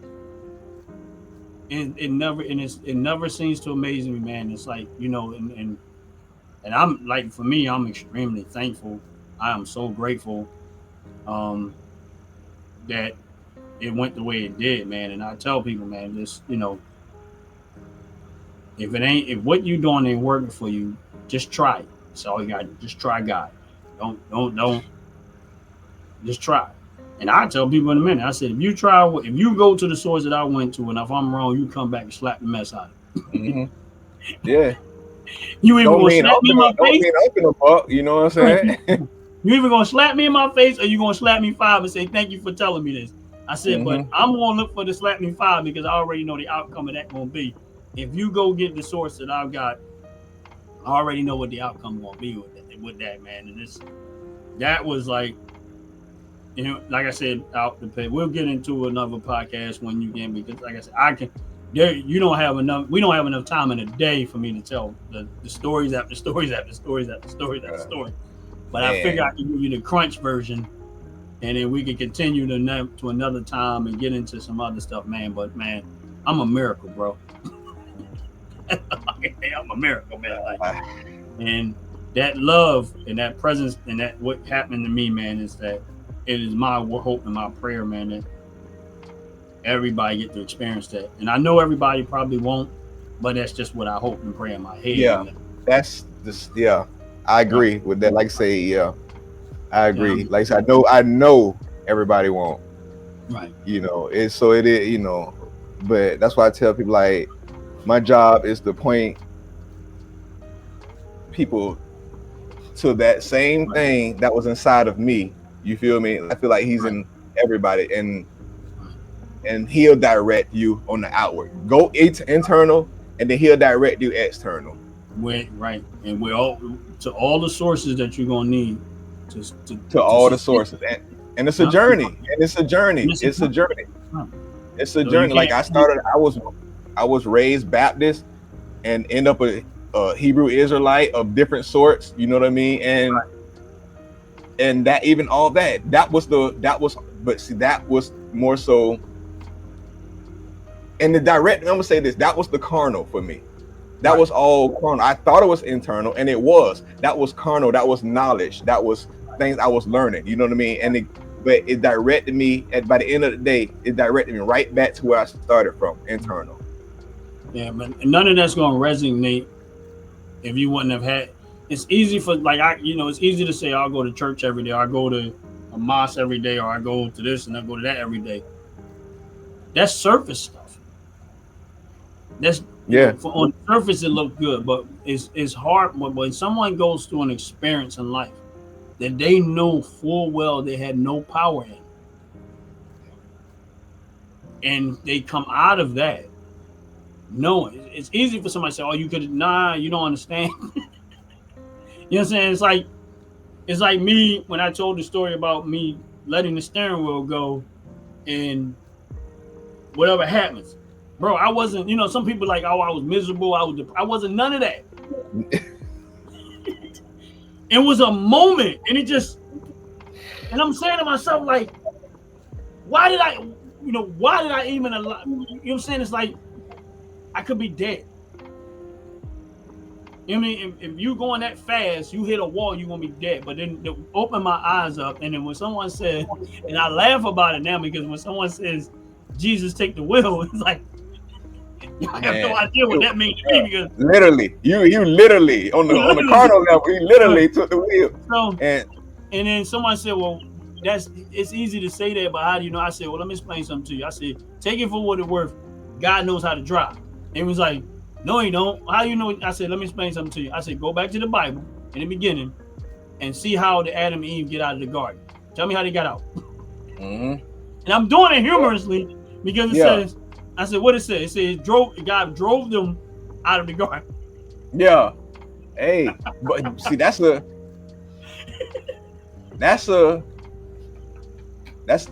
And it never seems to amaze me, man. It's like, you know, and I'm like, for me, I'm extremely thankful. I am so grateful that it went the way it did, man. And I tell people, man, just, you know, if what you doing ain't working for you, just try it. That's all you got to do. Just try God. Don't just try. And I tell people in a minute, I said, if you go to the source that I went to, and if I'm wrong, you come back and slap the mess out of it. Yeah. You either gonna slap me in my face, you know what I'm saying? You either gonna slap me in my face, or you gonna slap me 5 and say, thank you for telling me this. I said, but I'm gonna look for the slap me 5 because I already know the outcome of that gonna be. If you go get the source that I've got, I already know what the outcome gonna be with that, man. And that was like, you know, like I said, out the pay. We'll get into another podcast when you can, because like I said, we don't have enough time in a day for me to tell the stories after stories after stories after stories after story. But I figure I can give you the crunch version, and then we can continue to another time and get into some other stuff, man. But man, I'm a miracle, bro. I'm a miracle, man. And that love and that presence and that what happened to me, man, is that it is my hope and my prayer, man, that everybody get to experience that. And I know everybody probably won't, But that's just what I hope and pray in my head. Yeah, that's just I agree with that. Like I say, I agree. Like I said, I know everybody won't. Right. It is, but that's why I tell people, like, my job is to point people to that same thing that was inside of me. You feel me? I feel like he's in everybody, and he'll direct you on the outward. Go internal, and then he'll direct you external. Right. And we're all to all the sources that you're gonna need to all the sources. And it's a journey. It's a journey. It's a journey. Like I was raised Baptist and end up a Hebrew Israelite of different sorts. You know what I mean? And that even all that was more so. And the direct, I'm gonna say this, that was the carnal for me. That was all carnal. I thought it was internal, and it was. That was carnal. That was knowledge. That was things I was learning. You know what I mean? But it directed me. By the end of the day, it directed me right back to where I started from, internal. Yeah, but none of that's gonna resonate if you wouldn't have had. It's easy for it's easy to say I'll go to church every day, or I go to a mosque every day, or I go to this and I go to that every day. That's surface stuff. That's on the surface it looks good, but it's hard when someone goes through an experience in life that they know full well they had no power in, and they come out of that. No, it's easy for somebody to say, "Oh, you don't understand." You know what I'm saying? It's like me when I told the story about me letting the steering wheel go, and whatever happens, bro. I wasn't. Some people like, "Oh, I was miserable. I wasn't none of that." It was a moment, and and I'm saying to myself, like, why did I even allow? You know what I'm saying? It's like I could be dead. You know what I mean? If you going that fast, you hit a wall, you're gonna be dead. But then to open my eyes up, and then when someone said, and I laugh about it now because when someone says, "Jesus, take the wheel," it's like, I have no idea what that means to me, because literally, you literally on the carnal level, you literally took the wheel. So and then someone said, "Well, it's easy to say that, but how do you know?" I said, "Well, let me explain something to you." I said, "Take it for what it's worth. God knows how to drive." And he was like, "No, he don't. How you know?" I said, "Let me explain something to you." I said, "Go back to the Bible in the beginning and see how the Adam and Eve get out of the garden. Tell me how they got out." Mm-hmm. And I'm doing it humorously because it says, I said, what it says? It says God drove them out of the garden. Yeah. Hey, but see, that's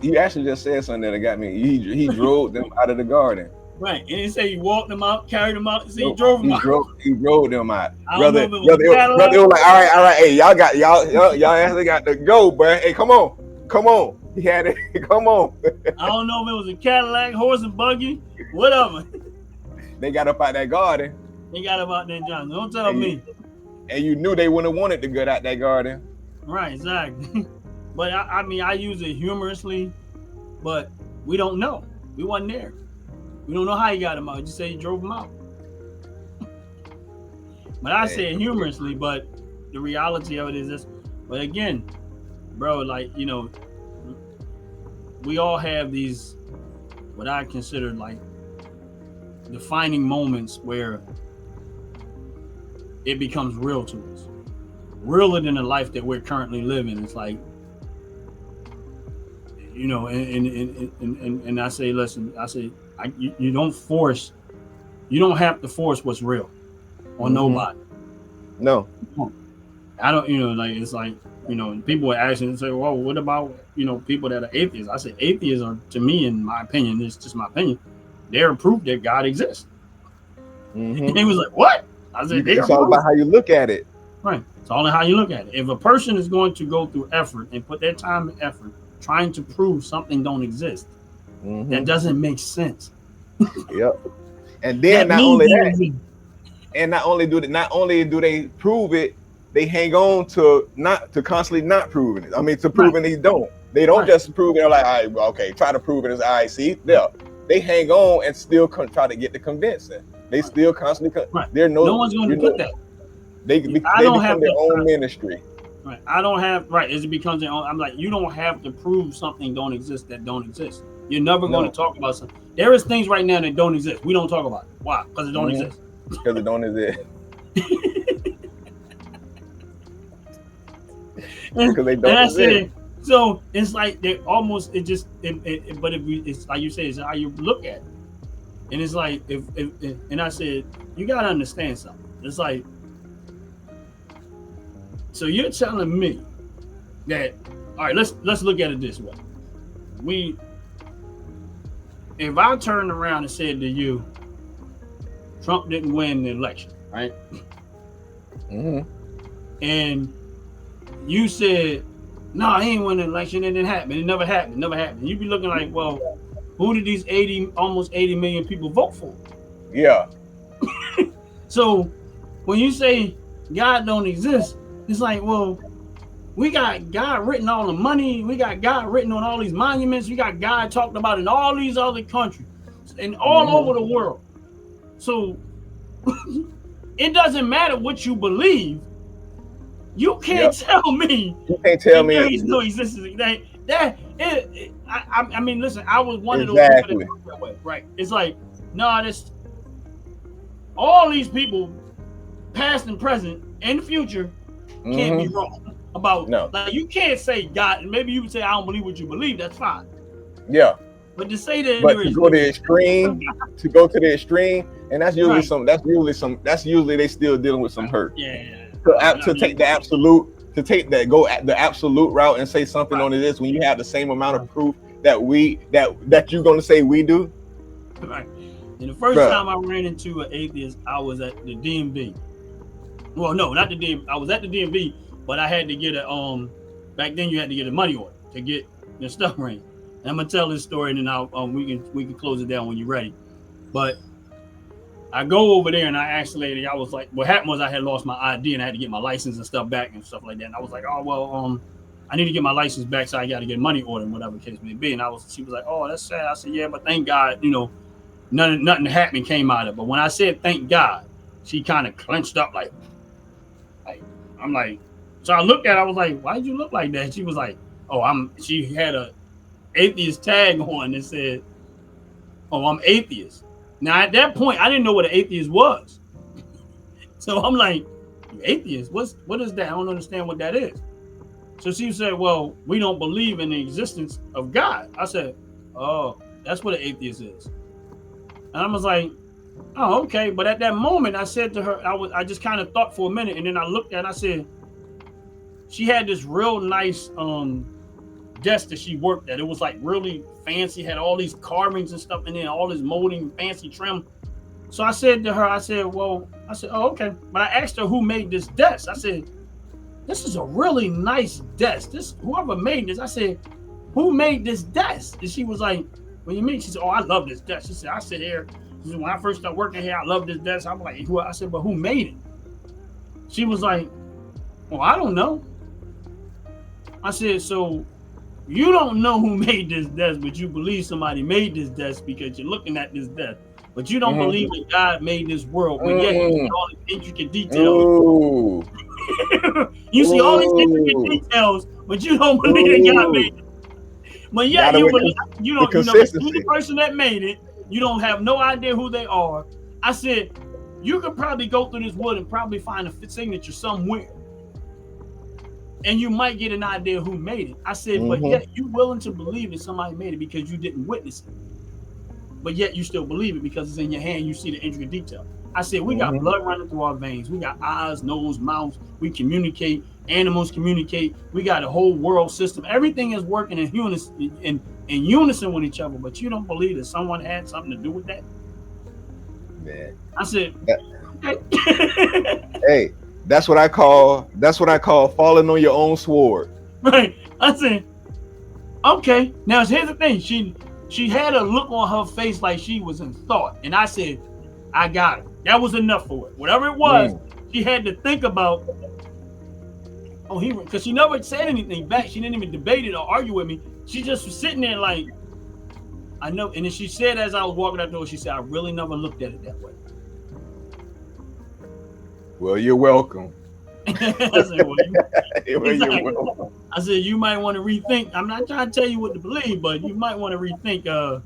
you actually just said something that got me. He drove them out of the garden. Right. And it said he walked them out, carried them out, he drove them out. He drove them out. Brother, it was like, all right, hey, y'all actually got to go, bro. Hey, come on. He had it. Come on. I don't know if it was a Cadillac, horse and buggy, whatever. They got up out that garden. They got up out there, John. Don't tell me. And you knew they wouldn't have wanted to get out that garden. Right, exactly. But I mean, I use it humorously, but we don't know. We wasn't there. We don't know how he got him out. Just say he drove him out. But I say it humorously, but the reality of it is this. But again, bro, like, we all have these, what I consider like defining moments where it becomes real to us. Realer than the life that we're currently living. It's like, and I say, listen, you don't have to force what's real on nobody. No. I don't, it's like, people are asking and say, well, what about, people that are atheists? I say atheists are, to me, in my opinion, it's just my opinion, they're proof that God exists. Mm-hmm. And he was like, what? I said, it's all about how you look at it. Right. It's all in how you look at it. If a person is going to go through effort and put their time and effort trying to prove something don't exist, that doesn't make sense. Yep. And then not only do they prove it, they hang on to constantly not proving it. I mean, to proving they don't. They don't just prove it. They're like, all right, well, okay, try to prove it. As I see, they hang on and still try to get the convincing. They still constantly. Right. They're No one's going to put that. They become their own ministry. Right. I don't have right. As it becomes their own, I'm like, you don't have to prove something don't exist that don't exist. You're never going to talk about something. There is things right now that don't exist. We don't talk about it. Why? Because it don't exist. Because it don't exist. Because they don't exist. So it's like they almost but if it's like you say, it's how you look at it. And it's like if and I said, you gotta understand something. It's like, so you're telling me that, all right, let's look at it this way. If I turned around and said to you, Trump didn't win the election, right? And you said, no, he ain't win the election, it didn't happen. It never happened. You'd be looking like, well, who did these almost 80 million people vote for? Yeah. So when you say God don't exist, it's like, well, we got God written on the money. We got God written on all these monuments. We got God talked about in all these other countries and all over the world. So it doesn't matter what you believe. You can't tell me. You can't tell me. There is no existence. I mean, listen, I was one of those people that talk that way, right? It's like, no, this all these people, past and present and the future, can't be wrong about. No. Like, you can't say God, and maybe you would say I don't believe what you believe. That's fine. Yeah. But to say that, but to go to the extreme, and that's usually that's usually they still dealing with some hurt. Yeah. To take the absolute route and say something on this when you have the same amount of proof that you're gonna say we do. Right. And the first time I ran into an atheist, I was at the DMV. Well, no, not the DMV. I was at the DMV, but I had to get back then you had to get a money order to get your stuff ran. And I'm gonna tell this story, and then we can close it down when you're ready. But I go over there and I asked the lady, I was like, what happened was I had lost my ID and I had to get my license and stuff back and stuff like that. And I was like, oh, well, I need to get my license back, so I got to get a money order and whatever the case may be. And she was like, oh, that's sad. I said, yeah, but thank God, nothing happening came out of it. But when I said thank God, she kind of clenched up like, I'm like, so I looked at her, I was like, why did you look like that? She was like, she had a atheist tag on that said, oh, I'm atheist. Now, at that point, I didn't know what an atheist was. So I'm like, atheist? What is that? I don't understand what that is. So she said, well, we don't believe in the existence of God. I said, oh, that's what an atheist is. And I was like, oh, okay. But at that moment, I said to her, I just kind of thought for a minute. And then I looked at it and I said, she had this real nice desk that she worked at. It was like really fancy, had all these carvings and stuff in there, all this molding, fancy trim. So I said to her, oh, okay. But I asked her who made this desk. I said, this is a really nice desk. Whoever made this, I said, who made this desk? And she was like, what do you mean? She said, oh, I love this desk. She said, I sit here. She said, when I first started working here, I love this desk. I'm like, who? I said, but who made it? She was like, well, I don't know. I said, so you don't know who made this desk, but you believe somebody made this desk because you're looking at this desk. But you don't believe that God made this world, but yet you see all these intricate details. You see all these intricate details, but you don't believe that God made it. But yet you believe, the person that made it, you don't have no idea who they are. I said, you could probably go through this wood and probably find a signature somewhere. And you might get an idea who made it. I said, but yet you willing to believe that somebody made it because you didn't witness it. But yet you still believe it because it's in your hand. You see the intricate detail. I said, we got blood running through our veins. We got eyes, nose, mouth. We communicate. Animals communicate. We got a whole world system. Everything is working in unison with each other. But you don't believe that someone had something to do with that? Man. I said, okay. Hey. That's what I call falling on your own sword. Right. I said, okay. Now here's the thing. She had a look on her face like she was in thought. And I said, I got it. That was enough for it. Whatever it was, she had to think about, because she never said anything back. She didn't even debate it or argue with me. She just was sitting there like, I know. And then she said, as I was walking out the door, she said, I really never looked at it that way. Well, you're welcome. I said, well, You're welcome. I said, you might want to rethink. I'm not trying to tell you what to believe, but you might want to rethink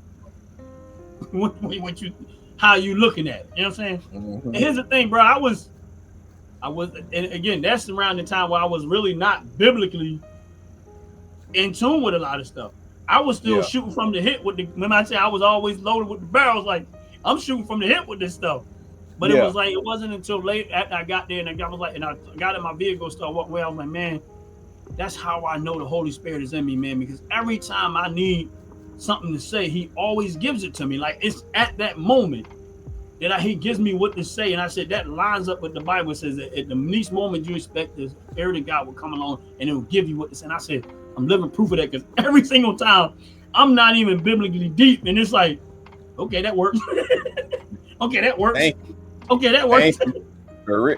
what you, how you looking at it. You know what I'm saying? Mhm. And here's the thing, bro. I was, and again, that's around the time where I was really not biblically in tune with a lot of stuff. I was still shooting from the hip with the. Remember, I said I was always loaded with the barrels. Like I'm shooting from the hip with this stuff. But it was like it wasn't until late after I got there and I was like, and I got in my vehicle, started walking away. I was like, man, that's how I know the Holy Spirit is in me, man. Because every time I need something to say, He always gives it to me. Like it's at that moment that He gives me what to say. And I said that lines up with the Bible. It says that at the least moment you expect, the Spirit of God will come along and it will give you what to say. And I said, I'm living proof of that because every single time I'm not even biblically deep, and it's like, okay, that works. Okay, that works. Okay, that works. For real.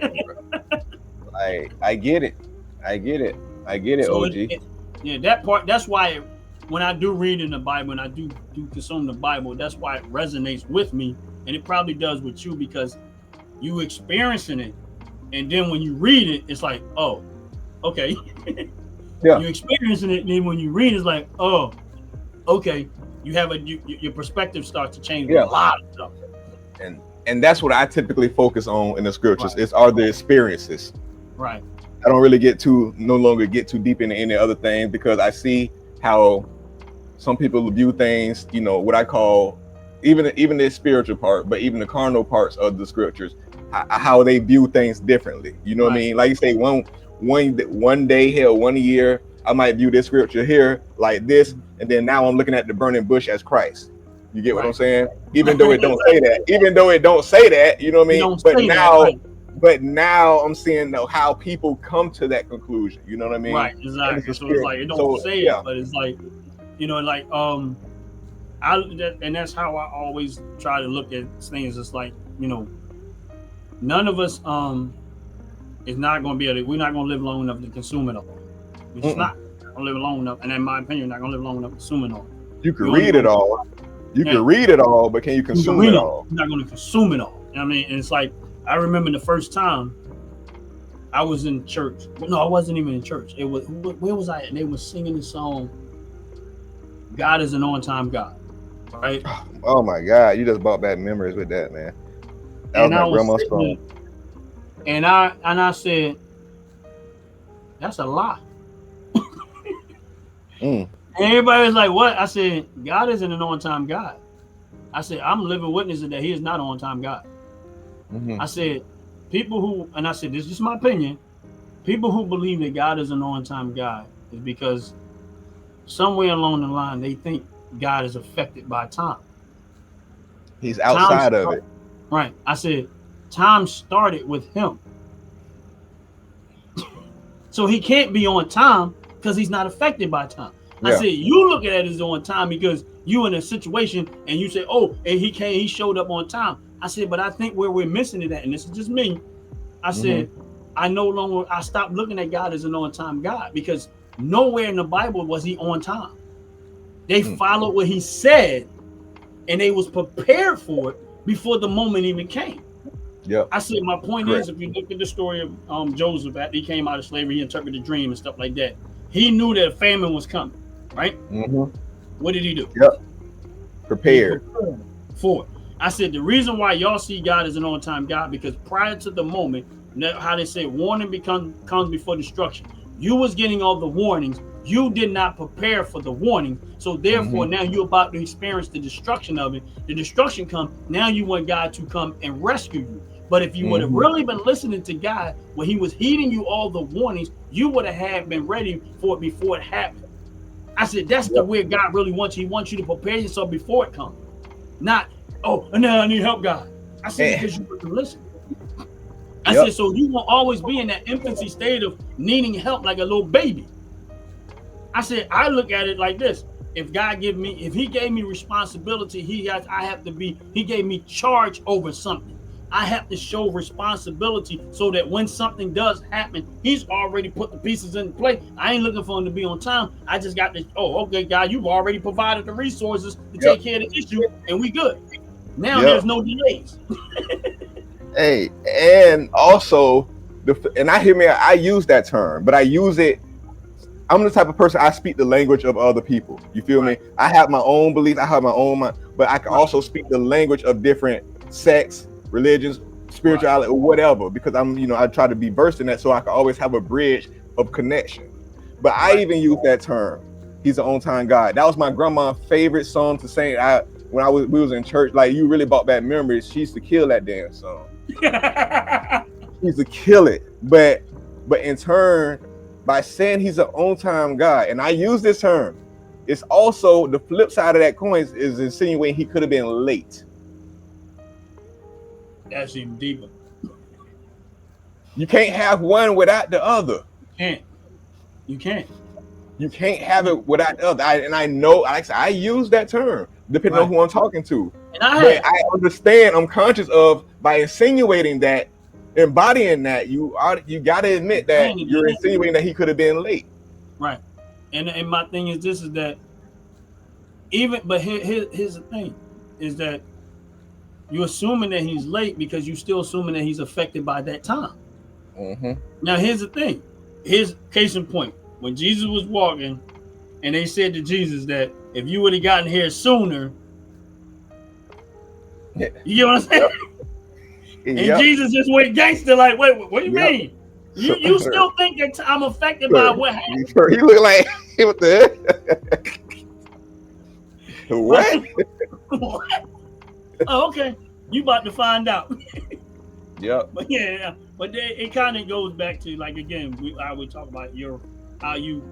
Like I get it. So OG. Yeah, that part. That's why when I do read in the Bible and I do consume the Bible, that's why it resonates with me, and it probably does with you because you experiencing it, and then when you read it, it's like, oh, okay. Yeah. You experiencing it, and then when you read, it's like, oh, okay. You have your perspective starts to change with a lot of stuff. And that's what I typically focus on in the scriptures. Right. Are the experiences. Right. I don't really no longer get too deep into any other things because I see how some people view things, you know, what I call even the spiritual part, but even the carnal parts of the scriptures, how they view things differently. You know what I mean? Like you say, one day, hell, 1 year, I might view this scripture here like this, and then now I'm looking at the burning bush as Christ. You get what I'm saying? Even though it don't say that, you know what I mean? But now I'm seeing how people come to that conclusion. You know what I mean? Right, exactly. So it's like it don't say it, but it's like, you know, like and that's how I always try to look at things. It's like, you know, none of us is not going to be able to. We're not going to live long enough to consume it all. We're just not going to live long enough, and in my opinion, not going to live long enough to consume it all. You can read it all. You can read it all, but can you consume it all? You're not going to consume it all. You know what I mean? And it's like, I remember the first time I was in church. No, I wasn't even in church. It was, where was I? And they were singing the song, God is an on-time God. Right? Oh my God. You just brought back memories with that, man. That was my grandma's song. And I said, that's a lie. And everybody was like, what? I said, God isn't an on-time God. I said, I'm living witness that He is not an on-time God. I said, and I said, this is just my opinion. People who believe that God is an on-time God is because somewhere along the line, they think God is affected by time. He's outside of it. Right. I said, time started with Him. So He can't be on time because He's not affected by time. I said, you look at it as on time because you in a situation and you say, oh, and he showed up on time. I said, but I think where we're missing it at, and this is just me, I said, I stopped looking at God as an on-time God because nowhere in the Bible was He on time. They followed what He said and they was prepared for it before the moment even came. Yeah. I said, my point is, if you look at the story of Joseph, after he came out of slavery, he interpreted a dream and stuff like that. He knew that a famine was coming. Right? What did he do? Yep. Prepared for it. I said the reason why y'all see God as an on-time God because prior to the moment, how they say warning comes before destruction. You was getting all the warnings. You did not prepare for the warning. So therefore, now you're about to experience the destruction of it. The destruction comes. Now you want God to come and rescue you. But if you would have really been listening to God when He was heeding you all the warnings, you would have been ready for it before it happened. I said, that's the way God really wants you. He wants you to prepare yourself before it comes. Not, oh, now I need help, God. I said, because you wouldn't listen. I said, so you will always be in that infancy state of needing help like a little baby. I said, I look at it like this. If He gave me responsibility, He gave me charge over something. I have to show responsibility so that when something does happen, He's already put the pieces in play. I ain't looking for Him to be on time. I just got to, okay, God, you've already provided the resources to take care of the issue, and we good. Now there's no delays. Hey, and also and I use that term, but I use it. I'm the type of person, I speak the language of other people. You feel me? I have my own beliefs, I have my own mind, but I can also speak the language of different sects, religions, spirituality, or whatever, because I try to be versed in that, so I can always have a bridge of connection. But I even use that term. He's an on-time God. That was my grandma's favorite song to sing. We was in church. Like, you really brought back memories. She used to kill that damn song. She used to kill it. But in turn, by saying he's an on-time God, and I use this term, it's also the flip side of that coin is insinuating he could have been late. That's even deeper. You can't have one without the other. You can't. You can't have it without the other. I know, like I said, I use that term depending on who I'm talking to. And I understand, I'm conscious of, by insinuating that, embodying that, you got to admit that you're insinuating that he could have been late. Right. And my thing is this, is that here's the thing, is that you're assuming that he's late because you're still assuming that he's affected by that time. Mm-hmm. Now, here's the thing. Here's case in point. When Jesus was walking and they said to Jesus that if you would have gotten here sooner, you get what I'm saying? And Jesus just went gangster, like, wait, what do you mean? You still think that I'm affected by what happened? He looked like, what the what? What? Oh, okay. You about to find out. Yep. But it kind of goes back to, like, again, I would talk about how you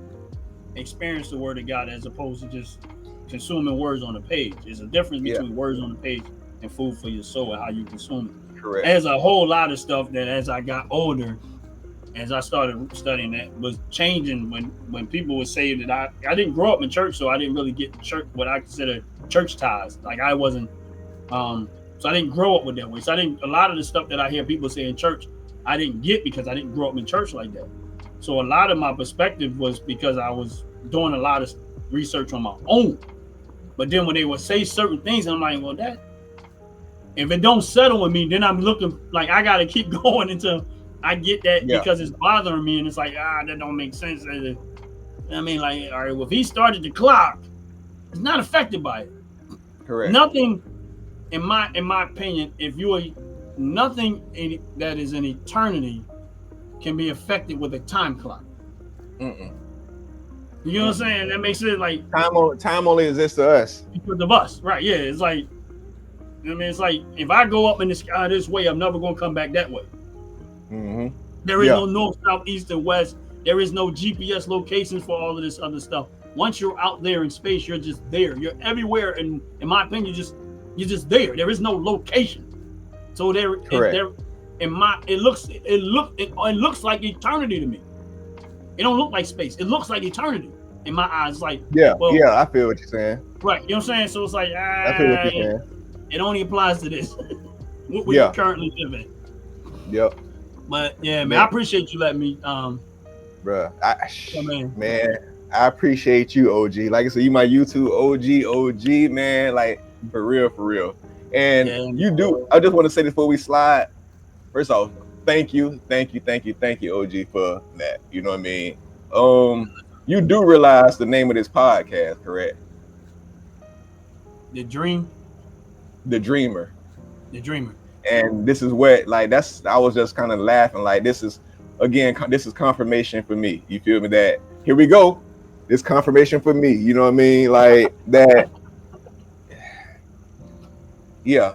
experience the word of God as opposed to just consuming words on the page. There's a difference between words on the page and food for your soul and how you consume it. Correct. There's a whole lot of stuff that as I got older, as I started studying that, was changing when people would say that I didn't grow up in church, so I didn't really get church, what I consider church ties. Like, I wasn't, so I didn't grow up with that way. So a lot of the stuff that I hear people say in church, I didn't get because I didn't grow up in church like that. So a lot of my perspective was because I was doing a lot of research on my own. But then when they would say certain things, I'm like, well, if it don't settle with me, then I'm looking like I got to keep going until I get that because it's bothering me. And it's like, that don't make sense. I mean, like, all right, well, if he started the clock, he's not affected by it. Correct. Nothing, in my opinion, nothing that is in eternity can be affected with a time clock. Mm-mm. You know what I'm saying? That makes it like time only exists to us. Because of us, right? Yeah, it's like, it's like if I go up in the sky this way, I'm never gonna come back that way. Mm-hmm. There is no north, south, east, and west. There is no GPS locations for all of this other stuff. Once you're out there in space, you're just there. You're everywhere, and in my opinion, you're just there. There is no location. So it looks like eternity to me. It don't look like space. It looks like eternity in my eyes. Like, I feel what you're saying. Right, you know what I'm saying? So it's like, I feel what you're saying. It only applies to this. What we currently live in. Yep. But yeah, man, I appreciate you letting me bruh. Man, I appreciate you, OG. Like I said, you my YouTube OG, man. Like, for real. And you do. I just want to say this before we slide. First off, thank you, OG, for that. You know what I mean? You do realize the name of this podcast, correct? The Dreamer. And this is what, like, I was just kind of laughing. Like, this is confirmation for me. You feel me? That here we go. This confirmation for me. You know what I mean? Like that. Yeah.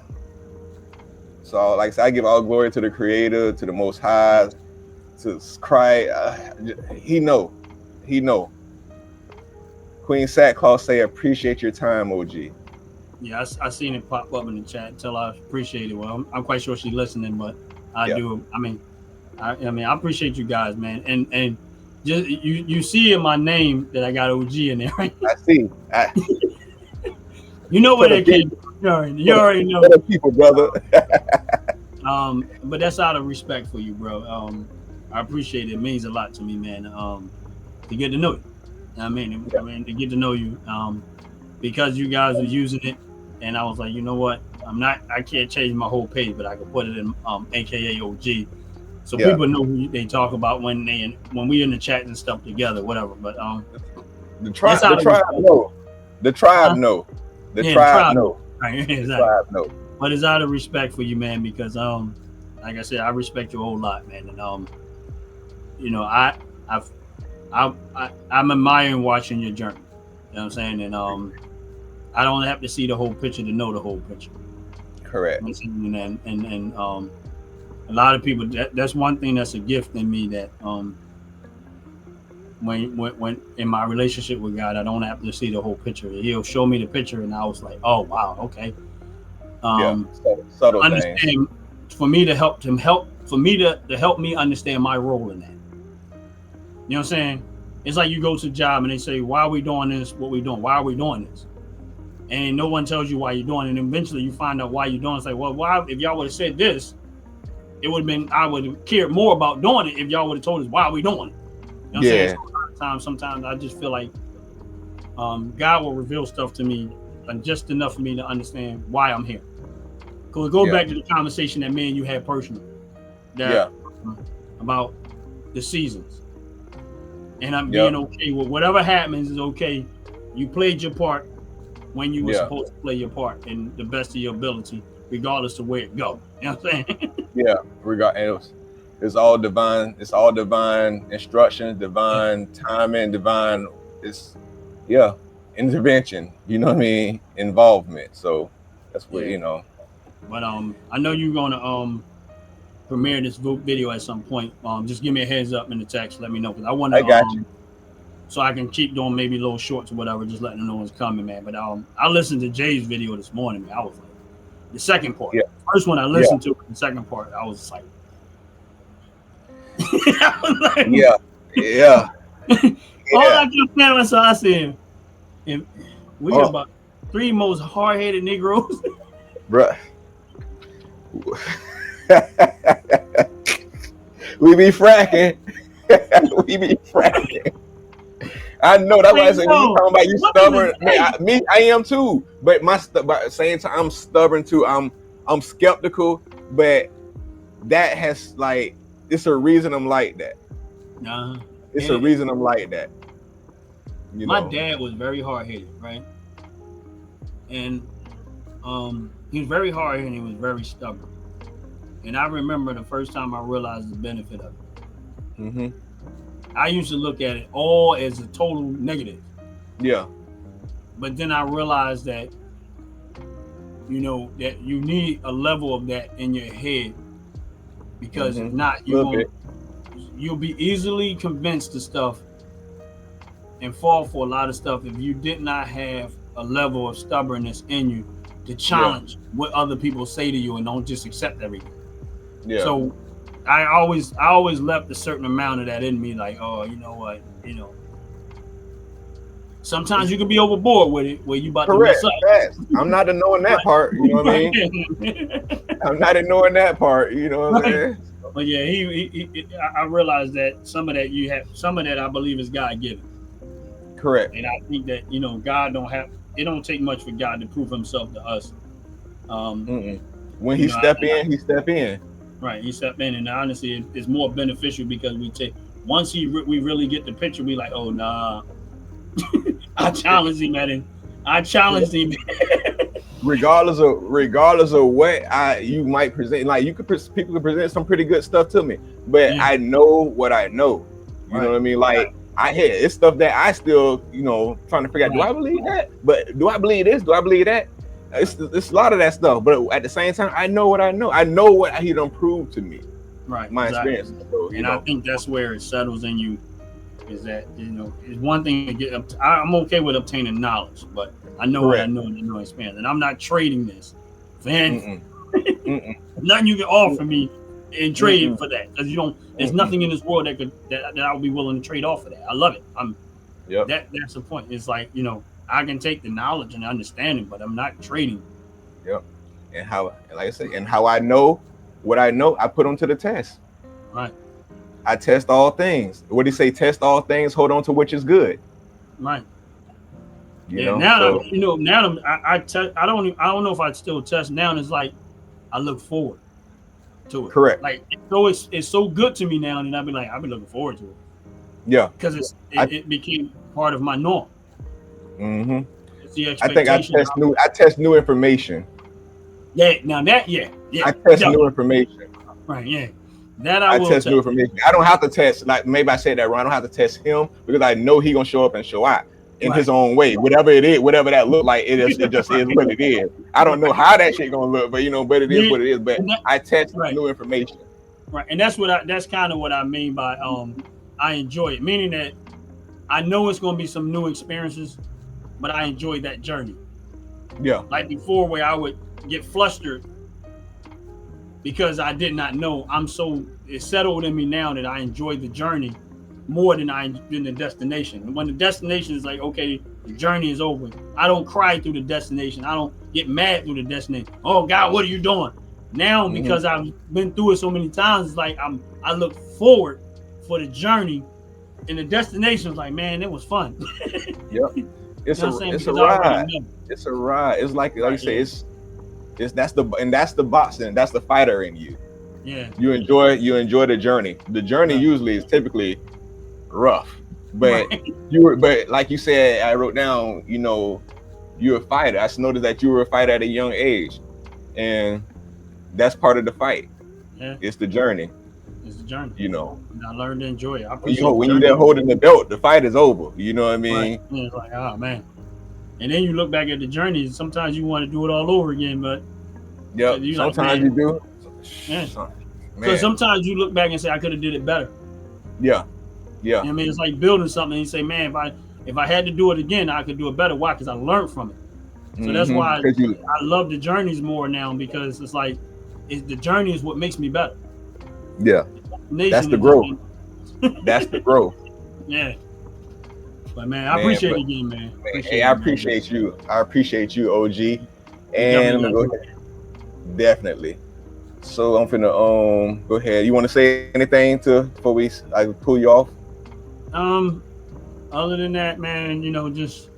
So, like I said, I give all glory to the Creator, to the Most High, to Christ. He know. Queen Sackcloth say, appreciate your time, OG. Yeah, I seen it pop up in the chat until I appreciate it. Well, I'm quite sure she's listening, but I do. I mean, I appreciate you guys, man. And just you see in my name that I got OG in there, right? I see. You know what it came. You already know. People, brother. But that's out of respect for you, bro. I appreciate it. It means a lot to me, man. To get to know you. I mean, to get to know you. Because you guys are using it and I was like, you know what? I can't change my whole page, but I can put it in AKA OG, so people know who they talk about when we in the chat and stuff together, whatever. But the tribe know. The tribe know. The tribe know. Right, exactly. The tribe know. But it's out of respect for you, man, because like I said, I respect you a whole lot, man, and you know, I'm admiring watching your journey. You know what I'm saying? And I don't have to see the whole picture to know the whole picture. Correct. And a lot of people, that's one thing that's a gift in me, that when in my relationship with God, I don't have to see the whole picture. He'll show me the picture, and I was like, oh wow, okay. Subtle understand things. For me to help me understand my role in that. You know what I'm saying? It's like you go to the job and they say, why are we doing this? What we doing? Why are we doing this? And no one tells you why you're doing it. And eventually you find out why you're doing it. It's like, well, why? If y'all would have said this, it would have been, I would have cared more about doing it if y'all would have told us why are we doing it. You know what I'm saying? Sometimes I just feel like God will reveal stuff to me, and just enough for me to understand why I'm here. Because go back to the conversation that me and you had personally, about the seasons. And I'm being okay with whatever happens is okay. You played your part when you were supposed to play your part in the best of your ability, regardless of where it go. You know what I'm saying? It's all divine. It's all divine instructions, divine timing, divine. Intervention. You know what I mean? Involvement. So that's what you know. But I know you're gonna premiere this video at some point. Just give me a heads up in the text. Let me know, because I want to. I got you. So I can keep doing maybe little shorts or whatever, just letting them know it's coming, man. But I listened to Jay's video this morning, man. I was like, the second part. Yeah. First one I listened to, the second part, I was like, All I kept saying, so I said, if we got about 3 most hard-headed Negroes. Bruh. We be fracking. I know that's why I said when you talking about you stubborn. I am too. But but at the same time, I'm stubborn too. I'm skeptical, but that has it's a reason I'm like that. It's a reason I'm like that. My dad was very hard-headed, right? And he was very hard-headed and he was very stubborn. And I remember the first time I realized the benefit of it. Mm-hmm. I used to look at it all as a total negative. Yeah. But then I realized that, that you need a level of that in your head, because if not, you'll be easily convinced to stuff and fall for a lot of stuff if you did not have a level of stubbornness in you to challenge what other people say to you and don't just accept everything. Yeah. So I always left a certain amount of that in me, like, oh, you know what, sometimes you can be overboard with it where you about to mess up. I'm not ignoring that part, you know what I mean? I'm not ignoring that part, you know what I'm saying? But yeah, I realized that some of that I believe is God given. Correct. And I think that, God it don't take much for God to prove himself to us. When he step in. Right, he stepped in, and honestly, it's more beneficial because once we really get the picture, we like, oh nah, I challenged him at it. regardless of what you might present, people can present some pretty good stuff to me, but I know what I know. You know what I mean? It's stuff that I still, trying to figure out. Do I believe that? But do I believe this? Do I believe that? It's a lot of that stuff, but at the same time, I know what I know. I know what he done proved to me. Right, my experience. So, I think that's where it settles in you. Is that it's one thing to get up. I'm okay with obtaining knowledge, but I know what I know and I know experience, and I'm not trading this for anything. Nothing you can offer me in trading for that, because there's nothing in this world that I would be willing to trade off for that. I love it. That's the point. It's like I can take the knowledge and understanding, but I'm not trading. Yep. And like I said, and how I know what I know, I put them to the test. Right. I test all things. What do you say? Test all things. Hold on to which is good. Right. You Yeah, know, now so now I don't know if I still test now. It's like I look forward to it. correct. Like it's so good to me now, and I'll be looking forward to it Yeah. because I it became part of my norm. hmm It's the I think expectation. I test new information. Yeah, now that I test new definitely. information. Right, yeah, that I I will test new test. information. I don't have to test, like maybe I said that wrong. I don't have to test him because I know he gonna show up and show out in his Right, own way. Whatever it is, whatever that look like, it just is what it is. I don't know how that shit gonna look, but but it is yeah, what it is. But and that, I test right, new information. right, and that's kind of what I mean by I enjoy it, meaning that I know it's gonna be some new experiences, but I enjoy that journey. Yeah. Like before, where I would get flustered because I did not know. It's settled in me now that I enjoy the journey more than the destination. And when the destination is like, okay, the journey is over, I don't cry through the destination. I don't get mad through the destination. Oh God, what are you doing? Now, because I've been through it so many times, it's like I look forward for the journey, and the destination is like, man, it was fun. Yep. It's You know what I'm saying? it's a Because I already ride. know. It's a ride. It's like Right, you say, yeah. it's that's the boxing, that's the fighter in you. Yeah. You enjoy the journey. The journey Right. usually is typically rough, but Right. but like you said, I wrote down, you're a fighter. I noticed that you were a fighter at a young age, and that's part of the fight. Yeah. It's the journey. It's a journey. You know, And I learned to enjoy it. I when appreciate the you're journey. there holding the belt, the fight is over. You know what I mean? Right. Yeah, it's like, oh man. And then you look back at the journey, and sometimes you want to do it all over again, but Yep. you Sometimes like, you do. Yeah. Man. So sometimes you look back and say, I could have did it better. Yeah. Yeah. You know what I mean, it's like building something, and you say, man, if I had to do it again, I could do it better. Why? Because I learned from it. So that's why I love the journeys more now, because it's like the journey is what makes me better. Yeah. That's the growth. That's the growth. Yeah. But man, I appreciate it again, man. I appreciate you. I appreciate you, OG. And I'm gonna go ahead. Definitely. So I'm finna go ahead. You want to say anything before I pull you off? Other than that, man, just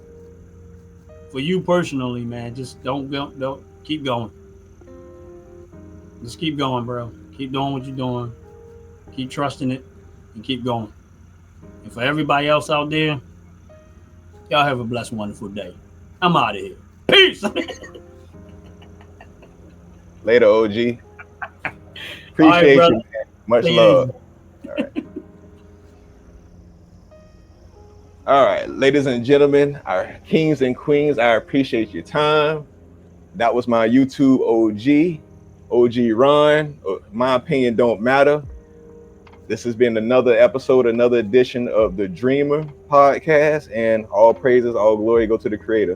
for you personally, man, just don't keep going. Just keep going, bro. Keep doing what you're doing. Keep trusting it and keep going. And for everybody else out there, y'all have a blessed, wonderful day. I'm out of here. Peace. Later, OG. Appreciate you, man. Much love. All right. All right, ladies and gentlemen, our kings and queens, I appreciate your time. That was my YouTube OG Ron. My opinion don't matter. This has been another episode, another edition of the Dreamer podcast, and all praises, all glory go to the Creator.